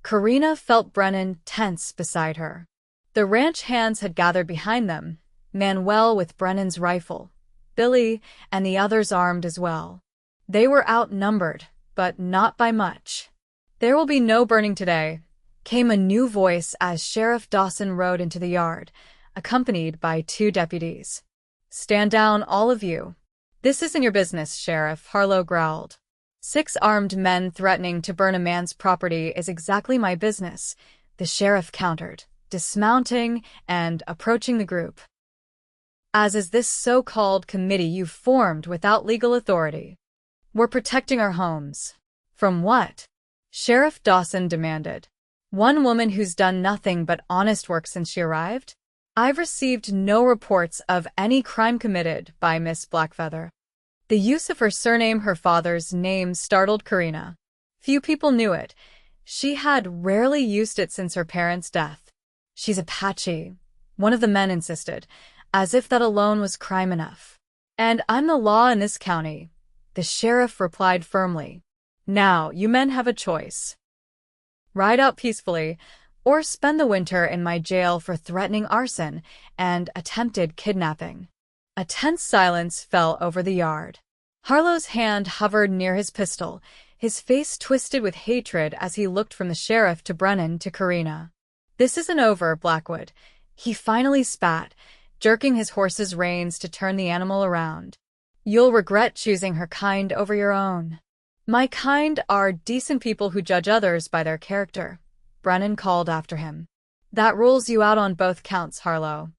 Karina felt Brennan tense beside her. The ranch hands had gathered behind them, Manuel with Brennan's rifle, Billy and the others armed as well. They were outnumbered, but not by much. There will be no burning today, came a new voice as Sheriff Dawson rode into the yard, accompanied by 2 deputies. Stand down, all of you. This isn't your business, Sheriff, Harlow growled. 6 armed men threatening to burn a man's property is exactly my business, the sheriff countered, dismounting and approaching the group. As is this so-called committee you formed without legal authority. We're protecting our homes. From what? Sheriff Dawson demanded. One woman who's done nothing but honest work since she arrived? I've received no reports of any crime committed by Miss Blackfeather. The use of her surname, her father's name, startled Karina. Few people knew it. She had rarely used it since her parents' death. She's Apache, one of the men insisted, as if that alone was crime enough. And I'm the law in this county, the sheriff replied firmly. Now, you men have a choice. Ride out peacefully, or spend the winter in my jail for threatening arson and attempted kidnapping. A tense silence fell over the yard. Harlow's hand hovered near his pistol, his face twisted with hatred as he looked from the sheriff to Brennan to Karina. This isn't over, Blackwood. He finally spat, jerking his horse's reins to turn the animal around. You'll regret choosing her kind over your own. My kind are decent people who judge others by their character, Brennan called after him. That rules you out on both counts, Harlow.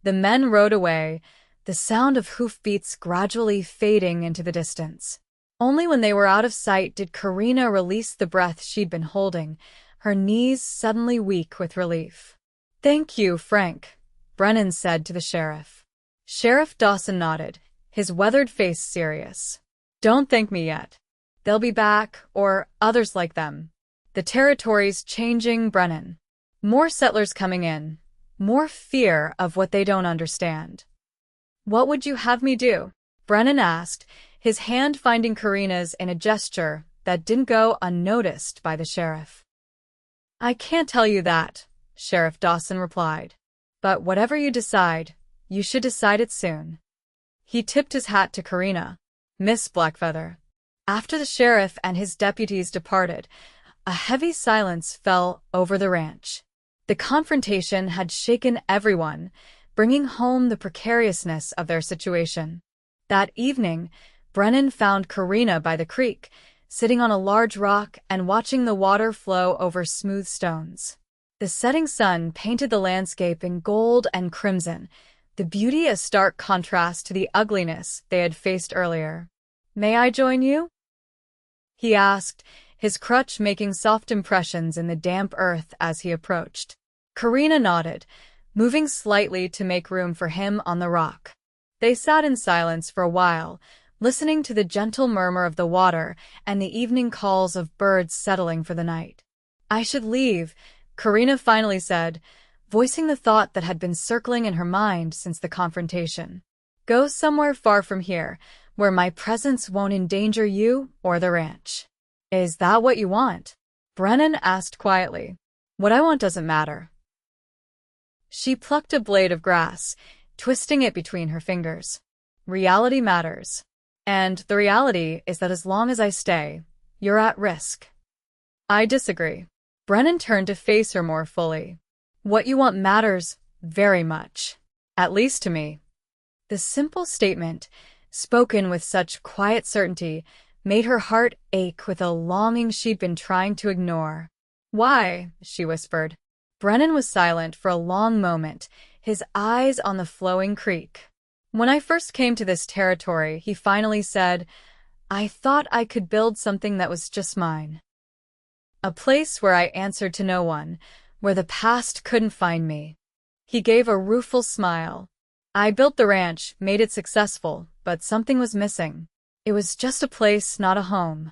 The men rode away, the sound of hoofbeats gradually fading into the distance. Only when they were out of sight did Karina release the breath she'd been holding, her knees suddenly weak with relief. Thank you, Frank, Brennan said to the sheriff. Sheriff Dawson nodded, his weathered face serious. Don't thank me yet. They'll be back, or others like them. The territory's changing, Brennan. More settlers coming in. More fear of what they don't understand. What would you have me do? Brennan asked, his hand finding Karina's in a gesture that didn't go unnoticed by the sheriff. I can't tell you that, Sheriff Dawson replied. But whatever you decide, you should decide it soon. He tipped his hat to Karina. Miss Blackfeather. After the sheriff and his deputies departed, a heavy silence fell over the ranch. The confrontation had shaken everyone, bringing home the precariousness of their situation. That evening, Brennan found Karina by the creek, sitting on a large rock and watching the water flow over smooth stones. The setting sun painted the landscape in gold and crimson, the beauty a stark contrast to the ugliness they had faced earlier. May I join you? He asked, his crutch making soft impressions in the damp earth as he approached. Karina nodded, moving slightly to make room for him on the rock. They sat in silence for a while, listening to the gentle murmur of the water and the evening calls of birds settling for the night. I should leave, Karina finally said, voicing the thought that had been circling in her mind since the confrontation. Go somewhere far from here, where my presence won't endanger you or the ranch. Is that what you want? Brennan asked quietly. What I want doesn't matter. She plucked a blade of grass, twisting it between her fingers. Reality matters. And the reality is that as long as I stay, you're at risk. I disagree. Brennan turned to face her more fully. What you want matters very much. At least to me. The simple statement, spoken with such quiet certainty, made her heart ache with a longing she'd been trying to ignore. Why? She whispered. Brennan was silent for a long moment, his eyes on the flowing creek. When I first came to this territory, he finally said, I thought I could build something that was just mine. A place where I answered to no one, where the past couldn't find me. He gave a rueful smile. I built the ranch, made it successful, but something was missing. It was just a place, not a home.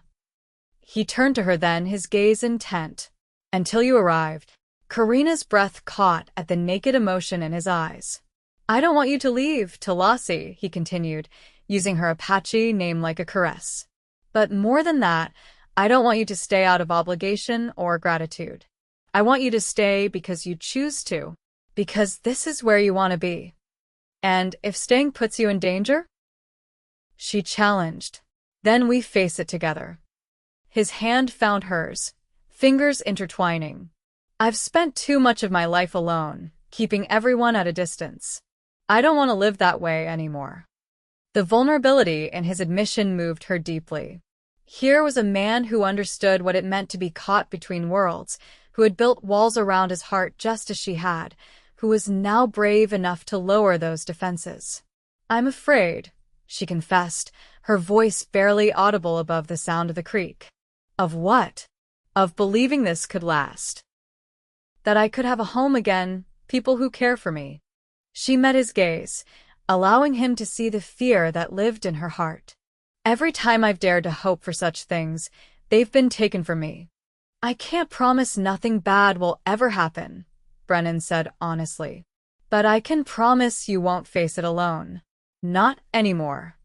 He turned to her then, his gaze intent. Until you arrived. Karina's breath caught at the naked emotion in his eyes. I don't want you to leave, Talasi, he continued, using her Apache name like a caress. But more than that, I don't want you to stay out of obligation or gratitude. I want you to stay because you choose to, because this is where you want to be. And if staying puts you in danger? She challenged. Then we face it together. His hand found hers, fingers intertwining. I've spent too much of my life alone, keeping everyone at a distance. I don't want to live that way anymore. The vulnerability in his admission moved her deeply. Here was a man who understood what it meant to be caught between worlds, who had built walls around his heart just as she had, who was now brave enough to lower those defenses. I'm afraid, she confessed, her voice barely audible above the sound of the creek. Of what? Of believing this could last. That I could have a home again, people who care for me. She met his gaze, allowing him to see the fear that lived in her heart. Every time I've dared to hope for such things, they've been taken from me. I can't promise nothing bad will ever happen, Brennan said honestly. But I can promise you won't face it alone. Not anymore.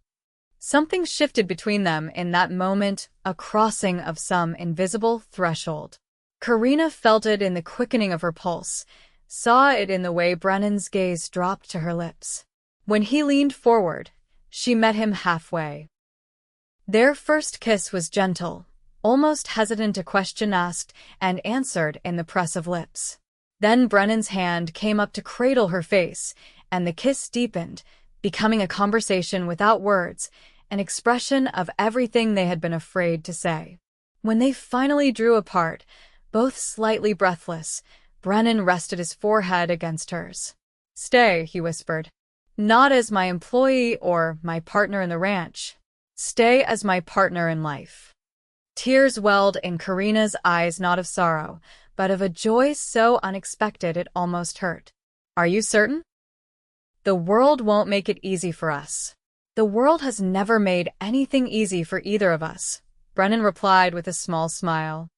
Something shifted between them in that moment, a crossing of some invisible threshold. Karina felt it in the quickening of her pulse, saw it in the way Brennan's gaze dropped to her lips. When he leaned forward, she met him halfway. Their first kiss was gentle, almost hesitant, a question asked and answered in the press of lips. Then Brennan's hand came up to cradle her face, and the kiss deepened, becoming a conversation without words, an expression of everything they had been afraid to say. When they finally drew apart, both slightly breathless, Brennan rested his forehead against hers. Stay, he whispered. Not as my employee or my partner in the ranch. Stay as my partner in life. Tears welled in Karina's eyes, not of sorrow, but of a joy so unexpected it almost hurt. Are you certain? The world won't make it easy for us. The world has never made anything easy for either of us, Brennan replied with a small smile.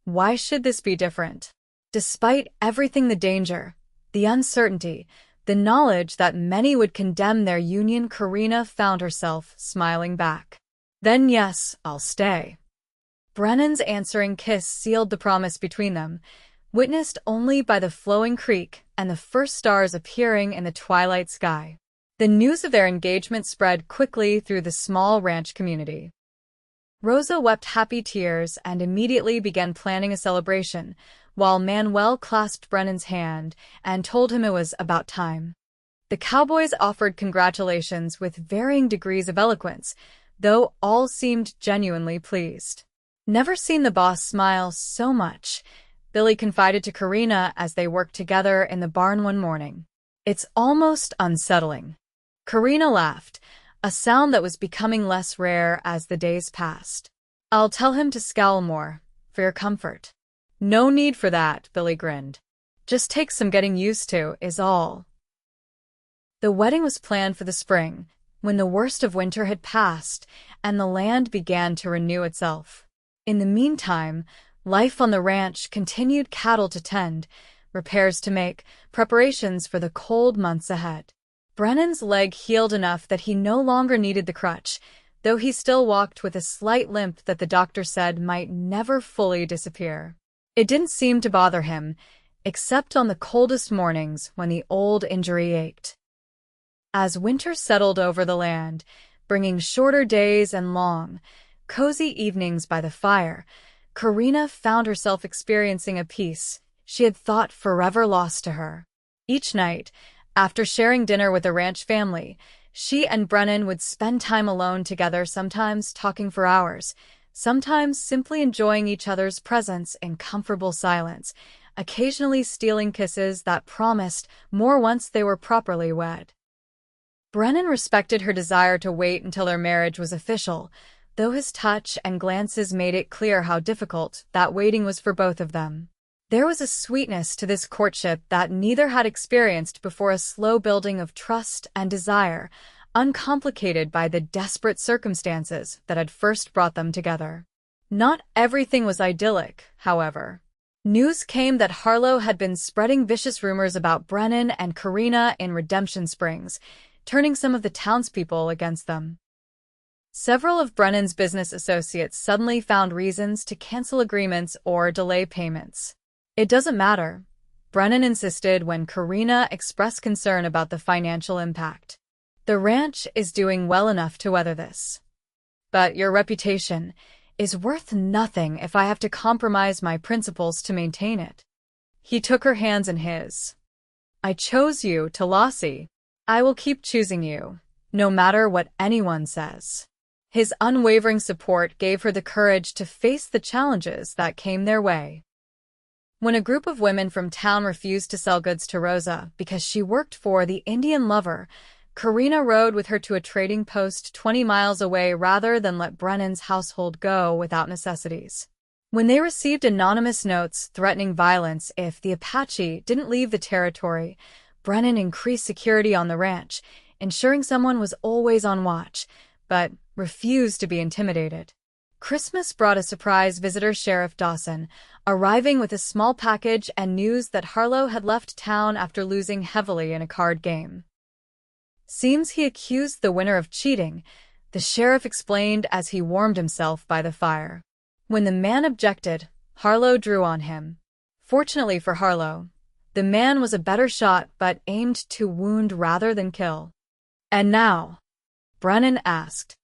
Why should this be different? Despite everything, the danger, the uncertainty, the knowledge that many would condemn their union, Karina found herself smiling back. Then yes, I'll stay. Brennan's answering kiss sealed the promise between them, witnessed only by the flowing creek and the first stars appearing in the twilight sky. The news of their engagement spread quickly through the small ranch community. Rosa wept happy tears and immediately began planning a celebration, while Manuel clasped Brennan's hand and told him it was about time. The Cowboys offered congratulations with varying degrees of eloquence, though all seemed genuinely pleased. Never seen the boss smile so much, Billy confided to Karina as they worked together in the barn one morning. It's almost unsettling. Karina laughed, a sound that was becoming less rare as the days passed. I'll tell him to scowl more, for your comfort. No need for that, Billy grinned. Just take some getting used to, is all. The wedding was planned for the spring, when the worst of winter had passed and the land began to renew itself. In the meantime, life on the ranch continued, cattle to tend, repairs to make, preparations for the cold months ahead. Brennan's leg healed enough that he no longer needed the crutch, though he still walked with a slight limp that the doctor said might never fully disappear. It didn't seem to bother him, except on the coldest mornings when the old injury ached. As winter settled over the land, bringing shorter days and long, cozy evenings by the fire, Karina found herself experiencing a peace she had thought forever lost to her. Each night, after sharing dinner with the ranch family, she and Brennan would spend time alone together, sometimes talking for hours, sometimes simply enjoying each other's presence in comfortable silence, occasionally stealing kisses that promised more once they were properly wed. Brennan respected her desire to wait until their marriage was official, though his touch and glances made it clear how difficult that waiting was for both of them. There was a sweetness to this courtship that neither had experienced before, a slow building of trust and desire, uncomplicated by the desperate circumstances that had first brought them together. Not everything was idyllic, however. News came that Harlow had been spreading vicious rumors about Brennan and Karina in Redemption Springs, turning some of the townspeople against them. Several of Brennan's business associates suddenly found reasons to cancel agreements or delay payments. It doesn't matter, Brennan insisted when Karina expressed concern about the financial impact. The ranch is doing well enough to weather this. But your reputation is worth nothing if I have to compromise my principles to maintain it. He took her hands in his. I chose you, Talasi. I will keep choosing you, no matter what anyone says. His unwavering support gave her the courage to face the challenges that came their way. When a group of women from town refused to sell goods to Rosa because she worked for the Indian lover, Karina rode with her to a trading post 20 miles away rather than let Brennan's household go without necessities. When they received anonymous notes threatening violence if the Apache didn't leave the territory, Brennan increased security on the ranch, ensuring someone was always on watch, but refused to be intimidated. Christmas brought a surprise visitor, Sheriff Dawson, arriving with a small package and news that Harlow had left town after losing heavily in a card game. Seems he accused the winner of cheating, the sheriff explained as he warmed himself by the fire. When the man objected, Harlow drew on him. Fortunately for Harlow, the man was a better shot but aimed to wound rather than kill. And now? Brennan asked.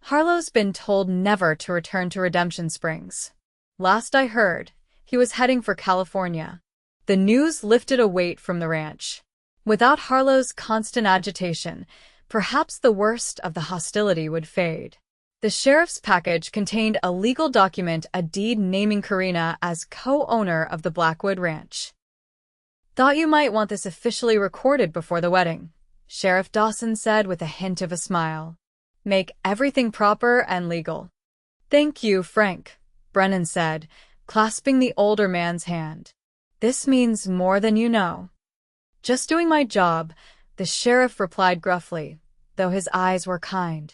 Harlow's been told never to return to Redemption Springs. Last I heard, he was heading for California. The news lifted a weight from the ranch. Without Harlow's constant agitation, perhaps the worst of the hostility would fade. The sheriff's package contained a legal document, a deed naming Karina as co-owner of the Blackwood Ranch. Thought you might want this officially recorded before the wedding, Sheriff Dawson said with a hint of a smile. Make everything proper and legal. Thank you, Frank, Brennan said, clasping the older man's hand. This means more than you know. Just doing my job, the sheriff replied gruffly, though his eyes were kind.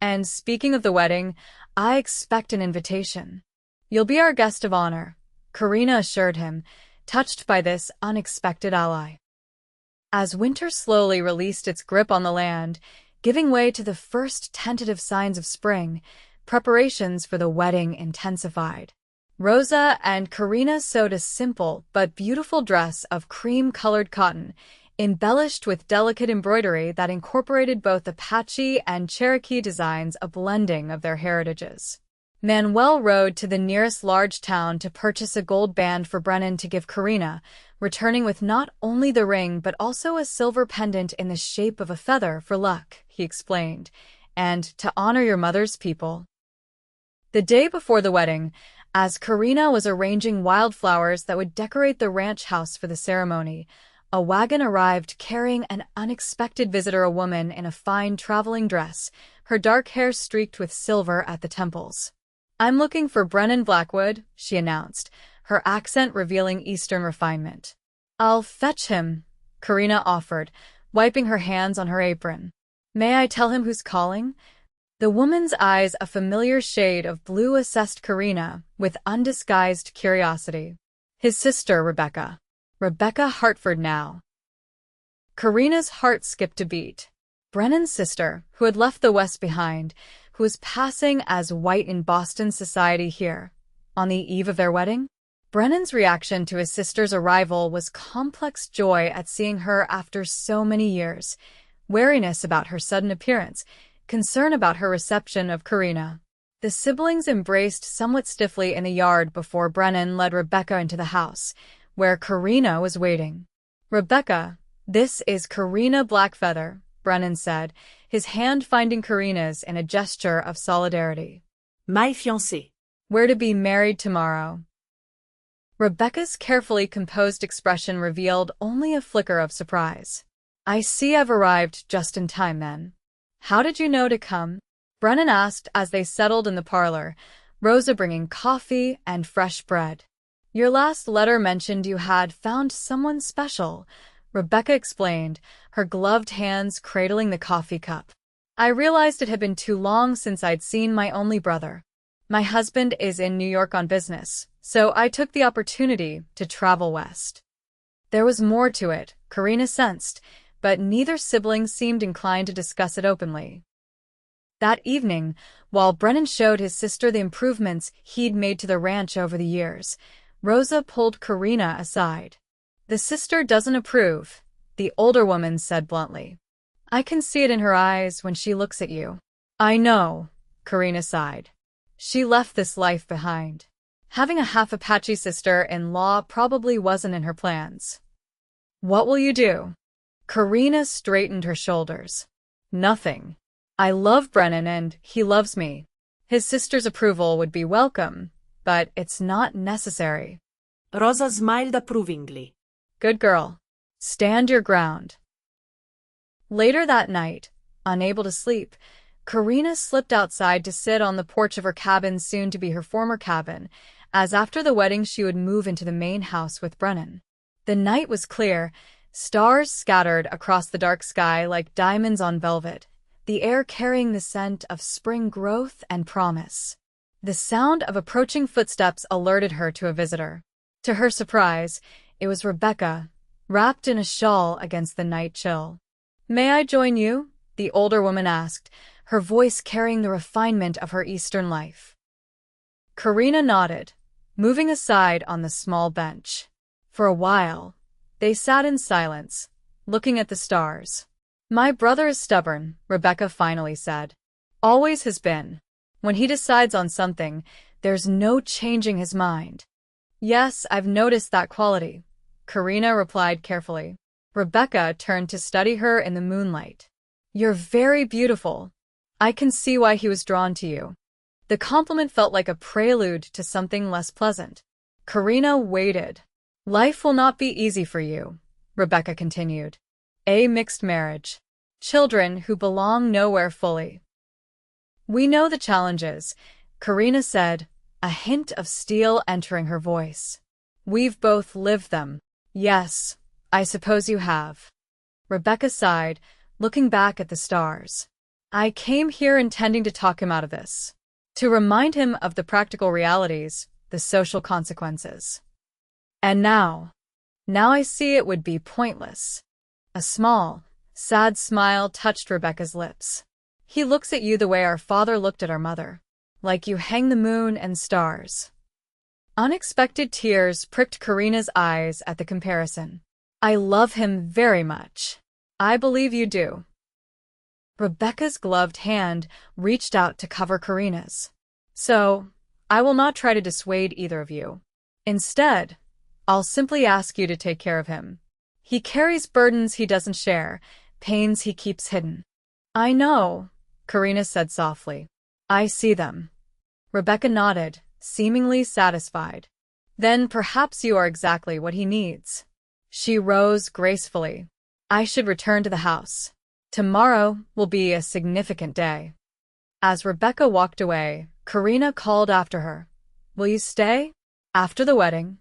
And speaking of the wedding, I expect an invitation. You'll be our guest of honor, Karina assured him, touched by this unexpected ally. As winter slowly released its grip on the land, giving way to the first tentative signs of spring, preparations for the wedding intensified. Rosa and Karina sewed a simple but beautiful dress of cream-colored cotton, embellished with delicate embroidery that incorporated both Apache and Cherokee designs, a blending of their heritages. Manuel rode to the nearest large town to purchase a gold band for Brennan to give Karina, returning with not only the ring but also a silver pendant in the shape of a feather for luck, he explained, and to honor your mother's people. The day before the wedding, as Karina was arranging wildflowers that would decorate the ranch house for the ceremony, a wagon arrived carrying an unexpected visitor, a woman in a fine traveling dress, her dark hair streaked with silver at the temples. I'm looking for Brennan Blackwood, she announced, her accent revealing Eastern refinement. I'll fetch him, Karina offered, wiping her hands on her apron. May I tell him who's calling? The woman's eyes, a familiar shade of blue, assessed Karina with undisguised curiosity. His sister, Rebecca. Rebecca Hartford now. Karina's heart skipped a beat. Brennan's sister, who had left the West behind, who was passing as white in Boston society here, on the eve of their wedding? Brennan's reaction to his sister's arrival was complex joy at seeing her after so many years, wariness about her sudden appearance, concern about her reception of Karina. The siblings embraced somewhat stiffly in the yard before Brennan led Rebecca into the house, where Karina was waiting. "Rebecca, this is Karina Blackfeather," Brennan said, his hand finding Karina's in a gesture of solidarity. My fiancée. "We're to be married tomorrow." Rebecca's carefully composed expression revealed only a flicker of surprise. "I see I've arrived just in time then. How did you know to come?" Brennan asked as they settled in the parlor, Rosa bringing coffee and fresh bread. "Your last letter mentioned you had found someone special," Rebecca explained, her gloved hands cradling the coffee cup. "I realized it had been too long since I'd seen my only brother. My husband is in New York on business, so I took the opportunity to travel west." There was more to it, Karina sensed, but neither sibling seemed inclined to discuss it openly. That evening, while Brennan showed his sister the improvements he'd made to the ranch over the years, Rosa pulled Karina aside. "The sister doesn't approve," the older woman said bluntly. "I can see it in her eyes when she looks at you." "I know," Karina sighed. She left this life behind. Having a half-Apache sister-in-law probably wasn't in her plans. "What will you do?" Karina straightened her shoulders. "Nothing. I love Brennan and he loves me. His sister's approval would be welcome, but it's not necessary." Rosa smiled approvingly. "Good girl. Stand your ground." Later that night, unable to sleep, Karina slipped outside to sit on the porch of her cabin, soon to be her former cabin, as after the wedding she would move into the main house with Brennan. The night was clear, stars scattered across the dark sky like diamonds on velvet, the air carrying the scent of spring growth and promise. The sound of approaching footsteps alerted her to a visitor. To her surprise, it was Rebecca, wrapped in a shawl against the night chill. "May I join you?" the older woman asked, her voice carrying the refinement of her Eastern life. Karina nodded, moving aside on the small bench. For a while, they sat in silence, looking at the stars. "My brother is stubborn," Rebecca finally said. "Always has been. When he decides on something, there's no changing his mind." "Yes, I've noticed that quality," Karina replied carefully. Rebecca turned to study her in the moonlight. "You're very beautiful. I can see why he was drawn to you." The compliment felt like a prelude to something less pleasant. Karina waited. "Life will not be easy for you," Rebecca continued. "A mixed marriage. Children who belong nowhere fully." "We know the challenges," Karina said, a hint of steel entering her voice. "We've both lived them." "Yes, I suppose you have." Rebecca sighed, looking back at the stars. "I came here intending to talk him out of this. To remind him of the practical realities, the social consequences. And now I see it would be pointless." A small, sad smile touched Rebecca's lips. "He looks at you the way our father looked at our mother, like you hang the moon and stars." Unexpected tears pricked Karina's eyes at the comparison. "I love him very much." "I believe you do." Rebecca's gloved hand reached out to cover Karina's. "So, I will not try to dissuade either of you. Instead, I'll simply ask you to take care of him. He carries burdens he doesn't share, pains he keeps hidden." "I know," Karina said softly. "I see them." Rebecca nodded, seemingly satisfied. "Then perhaps you are exactly what he needs." She rose gracefully. "I should return to the house. Tomorrow will be a significant day." As Rebecca walked away, Karina called after her. "Will you stay? After the wedding?"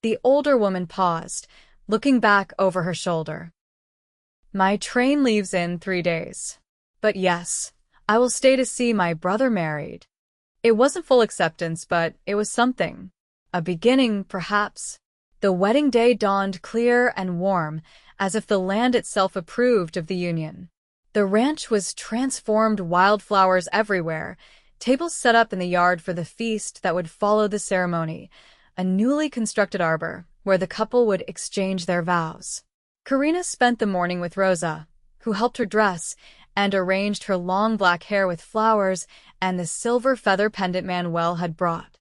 The older woman paused, looking back over her shoulder. "My train leaves in 3 days. But yes, I will stay to see my brother married." It wasn't full acceptance, but it was something. A beginning, perhaps. The wedding day dawned clear and warm, as if the land itself approved of the union. The ranch was transformed, wildflowers everywhere, tables set up in the yard for the feast that would follow the ceremony, a newly constructed arbor where the couple would exchange their vows. Karina spent the morning with Rosa, who helped her dress and arranged her long black hair with flowers and the silver feather pendant Manuel had brought.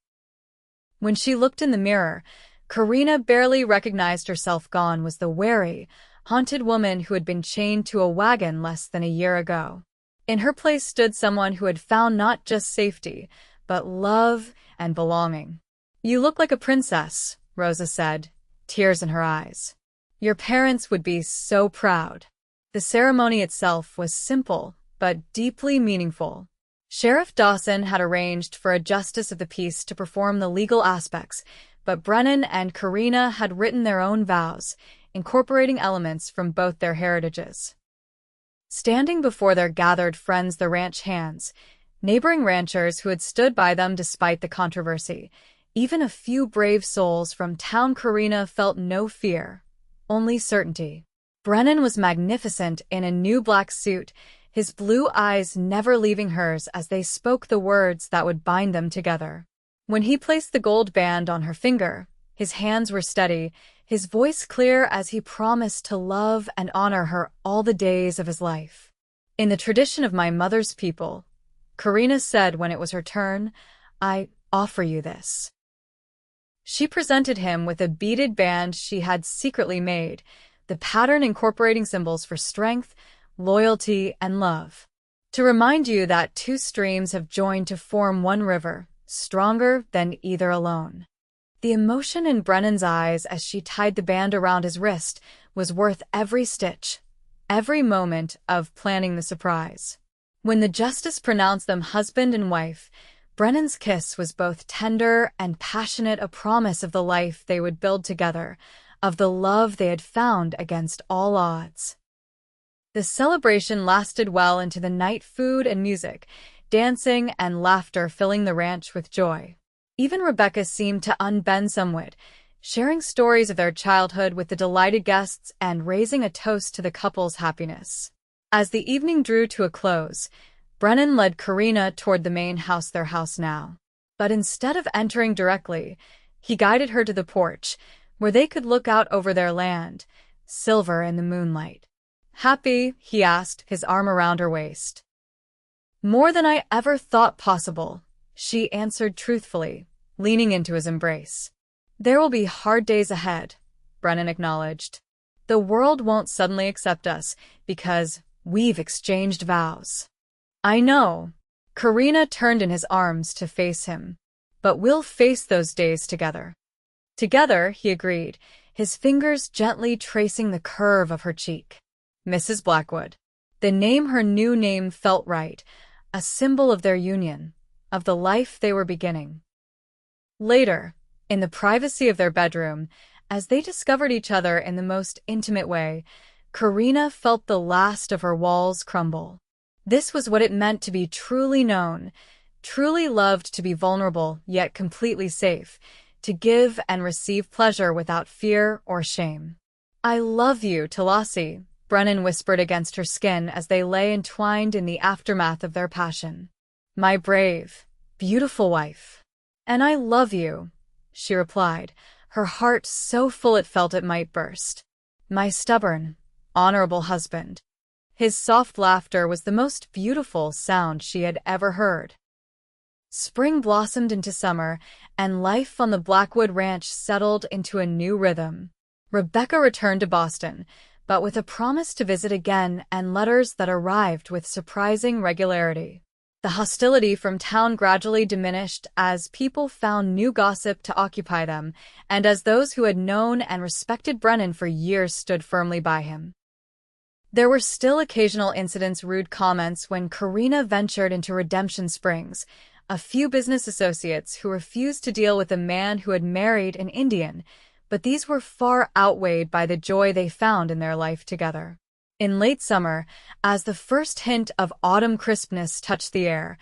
When she looked in the mirror, Karina barely recognized herself. Gone was the wary, haunted woman who had been chained to a wagon less than a year ago. In her place stood someone who had found not just safety, but love and belonging. "You look like a princess," Rosa said, tears in her eyes. "Your parents would be so proud." The ceremony itself was simple, but deeply meaningful. Sheriff Dawson had arranged for a justice of the peace to perform the legal aspects, but Brennan and Karina had written their own vows, incorporating elements from both their heritages. Standing before their gathered friends, the ranch hands, neighboring ranchers who had stood by them despite the controversy, even a few brave souls from town, Karina felt no fear, only certainty. Brennan was magnificent in a new black suit, his blue eyes never leaving hers as they spoke the words that would bind them together. When he placed the gold band on her finger, his hands were steady, his voice clear as he promised to love and honor her all the days of his life. "In the tradition of my mother's people," Karina said when it was her turn, "I offer you this." She presented him with a beaded band she had secretly made, the pattern incorporating symbols for strength, loyalty, and love. "To remind you that two streams have joined to form one river, stronger than either alone." The emotion in Brennan's eyes as she tied the band around his wrist was worth every stitch, every moment of planning the surprise. When the justice pronounced them husband and wife, Brennan's kiss was both tender and passionate, a promise of the life they would build together, of the love they had found against all odds. The celebration lasted well into the night, food and music, dancing and laughter filling the ranch with joy. Even Rebecca seemed to unbend somewhat, sharing stories of their childhood with the delighted guests and raising a toast to the couple's happiness. As the evening drew to a close, Brennan led Karina toward the main house, their house now. But instead of entering directly, he guided her to the porch, where they could look out over their land, silver in the moonlight. "Happy?" he asked, his arm around her waist. "More than I ever thought possible," she answered truthfully, leaning into his embrace. "There will be hard days ahead," Brennan acknowledged. "The world won't suddenly accept us because we've exchanged vows." "I know." Karina turned in his arms to face him. "But we'll face those days together." "Together," he agreed, his fingers gently tracing the curve of her cheek. Mrs. Blackwood. The name, her new name, felt right, a symbol of their union, of the life they were beginning. Later, in the privacy of their bedroom, as they discovered each other in the most intimate way, Karina felt the last of her walls crumble. This was what it meant to be truly known, truly loved, to be vulnerable yet completely safe, to give and receive pleasure without fear or shame. "I love you, Talasi," Brennan whispered against her skin as they lay entwined in the aftermath of their passion. "My brave, beautiful wife." "And I love you," she replied, her heart so full it felt it might burst. "My stubborn, honorable husband." His soft laughter was the most beautiful sound she had ever heard. Spring blossomed into summer, and life on the Blackwood ranch settled into a new rhythm. Rebecca returned to Boston, but with a promise to visit again and letters that arrived with surprising regularity. The hostility from town gradually diminished as people found new gossip to occupy them, and as those who had known and respected Brennan for years stood firmly by him. There were still occasional incidents, rude comments when Karina ventured into Redemption Springs, a few business associates who refused to deal with a man who had married an Indian, but these were far outweighed by the joy they found in their life together. In late summer, as the first hint of autumn crispness touched the air,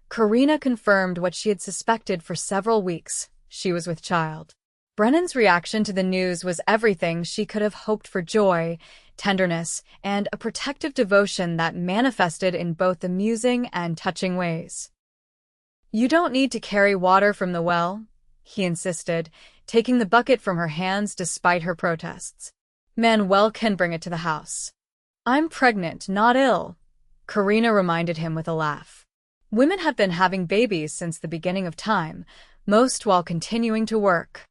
Karina confirmed what she had suspected for several weeks: she was with child. Brennan's reaction to the news was everything she could have hoped for: joy, tenderness, and a protective devotion that manifested in both amusing and touching ways. "You don't need to carry water from the well," he insisted, taking the bucket from her hands despite her protests. Manuel can bring it to the house. I'm pregnant, not ill, Karina reminded him with a laugh. Women have been having babies since the beginning of time, most while continuing to work.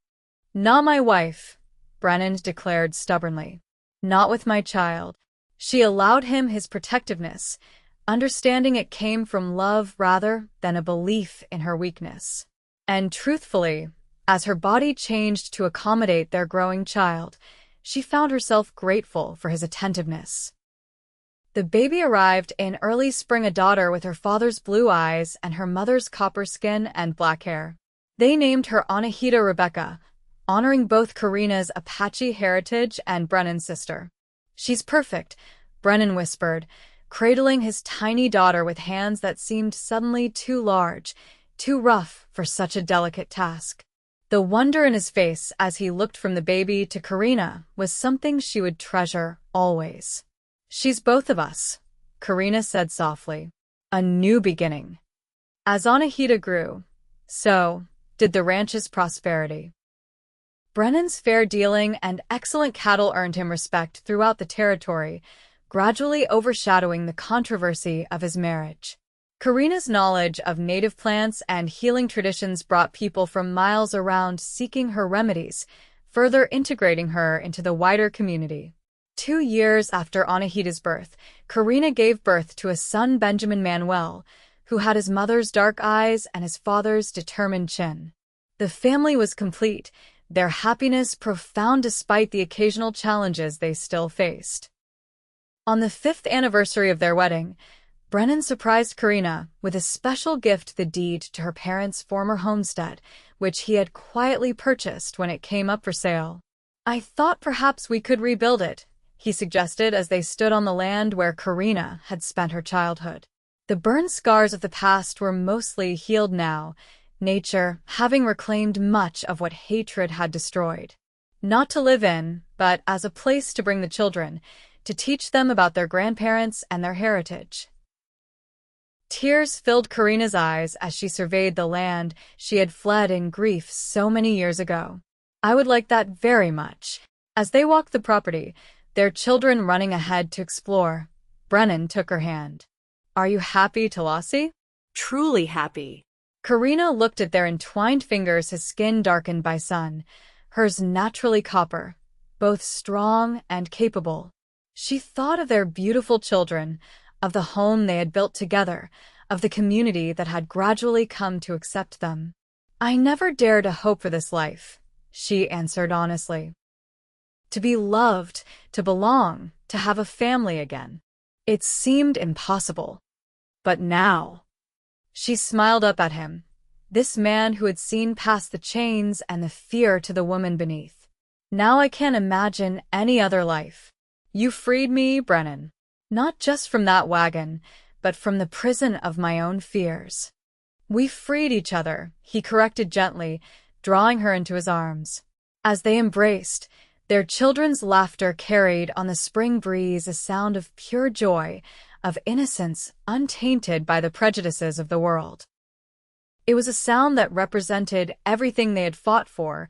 Not my wife, Brennan declared stubbornly. Not with my child. She allowed him his protectiveness, understanding it came from love rather than a belief in her weakness. And truthfully, as her body changed to accommodate their growing child, she found herself grateful for his attentiveness. The baby arrived in early spring, a daughter with her father's blue eyes and her mother's copper skin and black hair. They named her Anahita Rebecca, honoring both Karina's Apache heritage and Brennan's sister. She's perfect, Brennan whispered, cradling his tiny daughter with hands that seemed suddenly too large, too rough for such a delicate task. The wonder in his face as he looked from the baby to Karina was something she would treasure always. She's both of us, Karina said softly. A new beginning. As Anahita grew, so did the ranch's prosperity. Brennan's fair dealing and excellent cattle earned him respect throughout the territory, gradually overshadowing the controversy of his marriage. Karina's knowledge of native plants and healing traditions brought people from miles around seeking her remedies, further integrating her into the wider community. 2 years after Anahita's birth, Karina gave birth to a son, Benjamin Manuel, who had his mother's dark eyes and his father's determined chin. The family was complete, their happiness profound despite the occasional challenges they still faced. On the 5th anniversary of their wedding, Brennan surprised Karina with a special gift, the deed to her parents' former homestead, which he had quietly purchased when it came up for sale. I thought perhaps we could rebuild it, he suggested as they stood on the land where Karina had spent her childhood. The burned scars of the past were mostly healed now, nature having reclaimed much of what hatred had destroyed. Not to live in, but as a place to bring the children, to teach them about their grandparents and their heritage. Tears filled Karina's eyes as she surveyed the land she had fled in grief so many years ago. I would like that very much. As they walked the property, their children running ahead to explore, Brennan took her hand. Are you happy, Talassi? Truly happy. Karina looked at their entwined fingers, his skin darkened by sun, hers naturally copper, both strong and capable. She thought of their beautiful children, of the home they had built together, of the community that had gradually come to accept them. I never dared to hope for this life, she answered honestly. To be loved, to belong, to have a family again. It seemed impossible. But now, she smiled up at him, this man who had seen past the chains and the fear to the woman beneath. Now I can't imagine any other life. You freed me, Brennan. Not just from that wagon, but from the prison of my own fears. We freed each other, he corrected gently, drawing her into his arms. As they embraced, their children's laughter carried on the spring breeze a sound of pure joy, of innocence untainted by the prejudices of the world. It was a sound that represented everything they had fought for,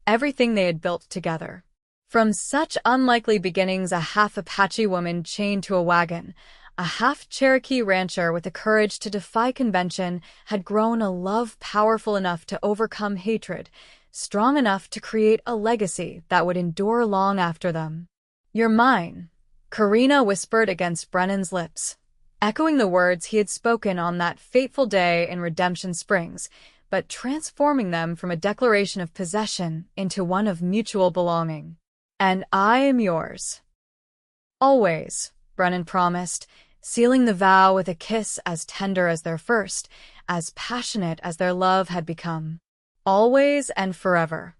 everything they had built together. From such unlikely beginnings, a half-Apache woman chained to a wagon, a half-Cherokee rancher with the courage to defy convention, had grown a love powerful enough to overcome hatred, strong enough to create a legacy that would endure long after them. You're mine, Karina whispered against Brennan's lips, echoing the words he had spoken on that fateful day in Redemption Springs, but transforming them from a declaration of possession into one of mutual belonging. And I am yours. Always, Brennan promised, sealing the vow with a kiss as tender as their first, as passionate as their love had become. Always and forever.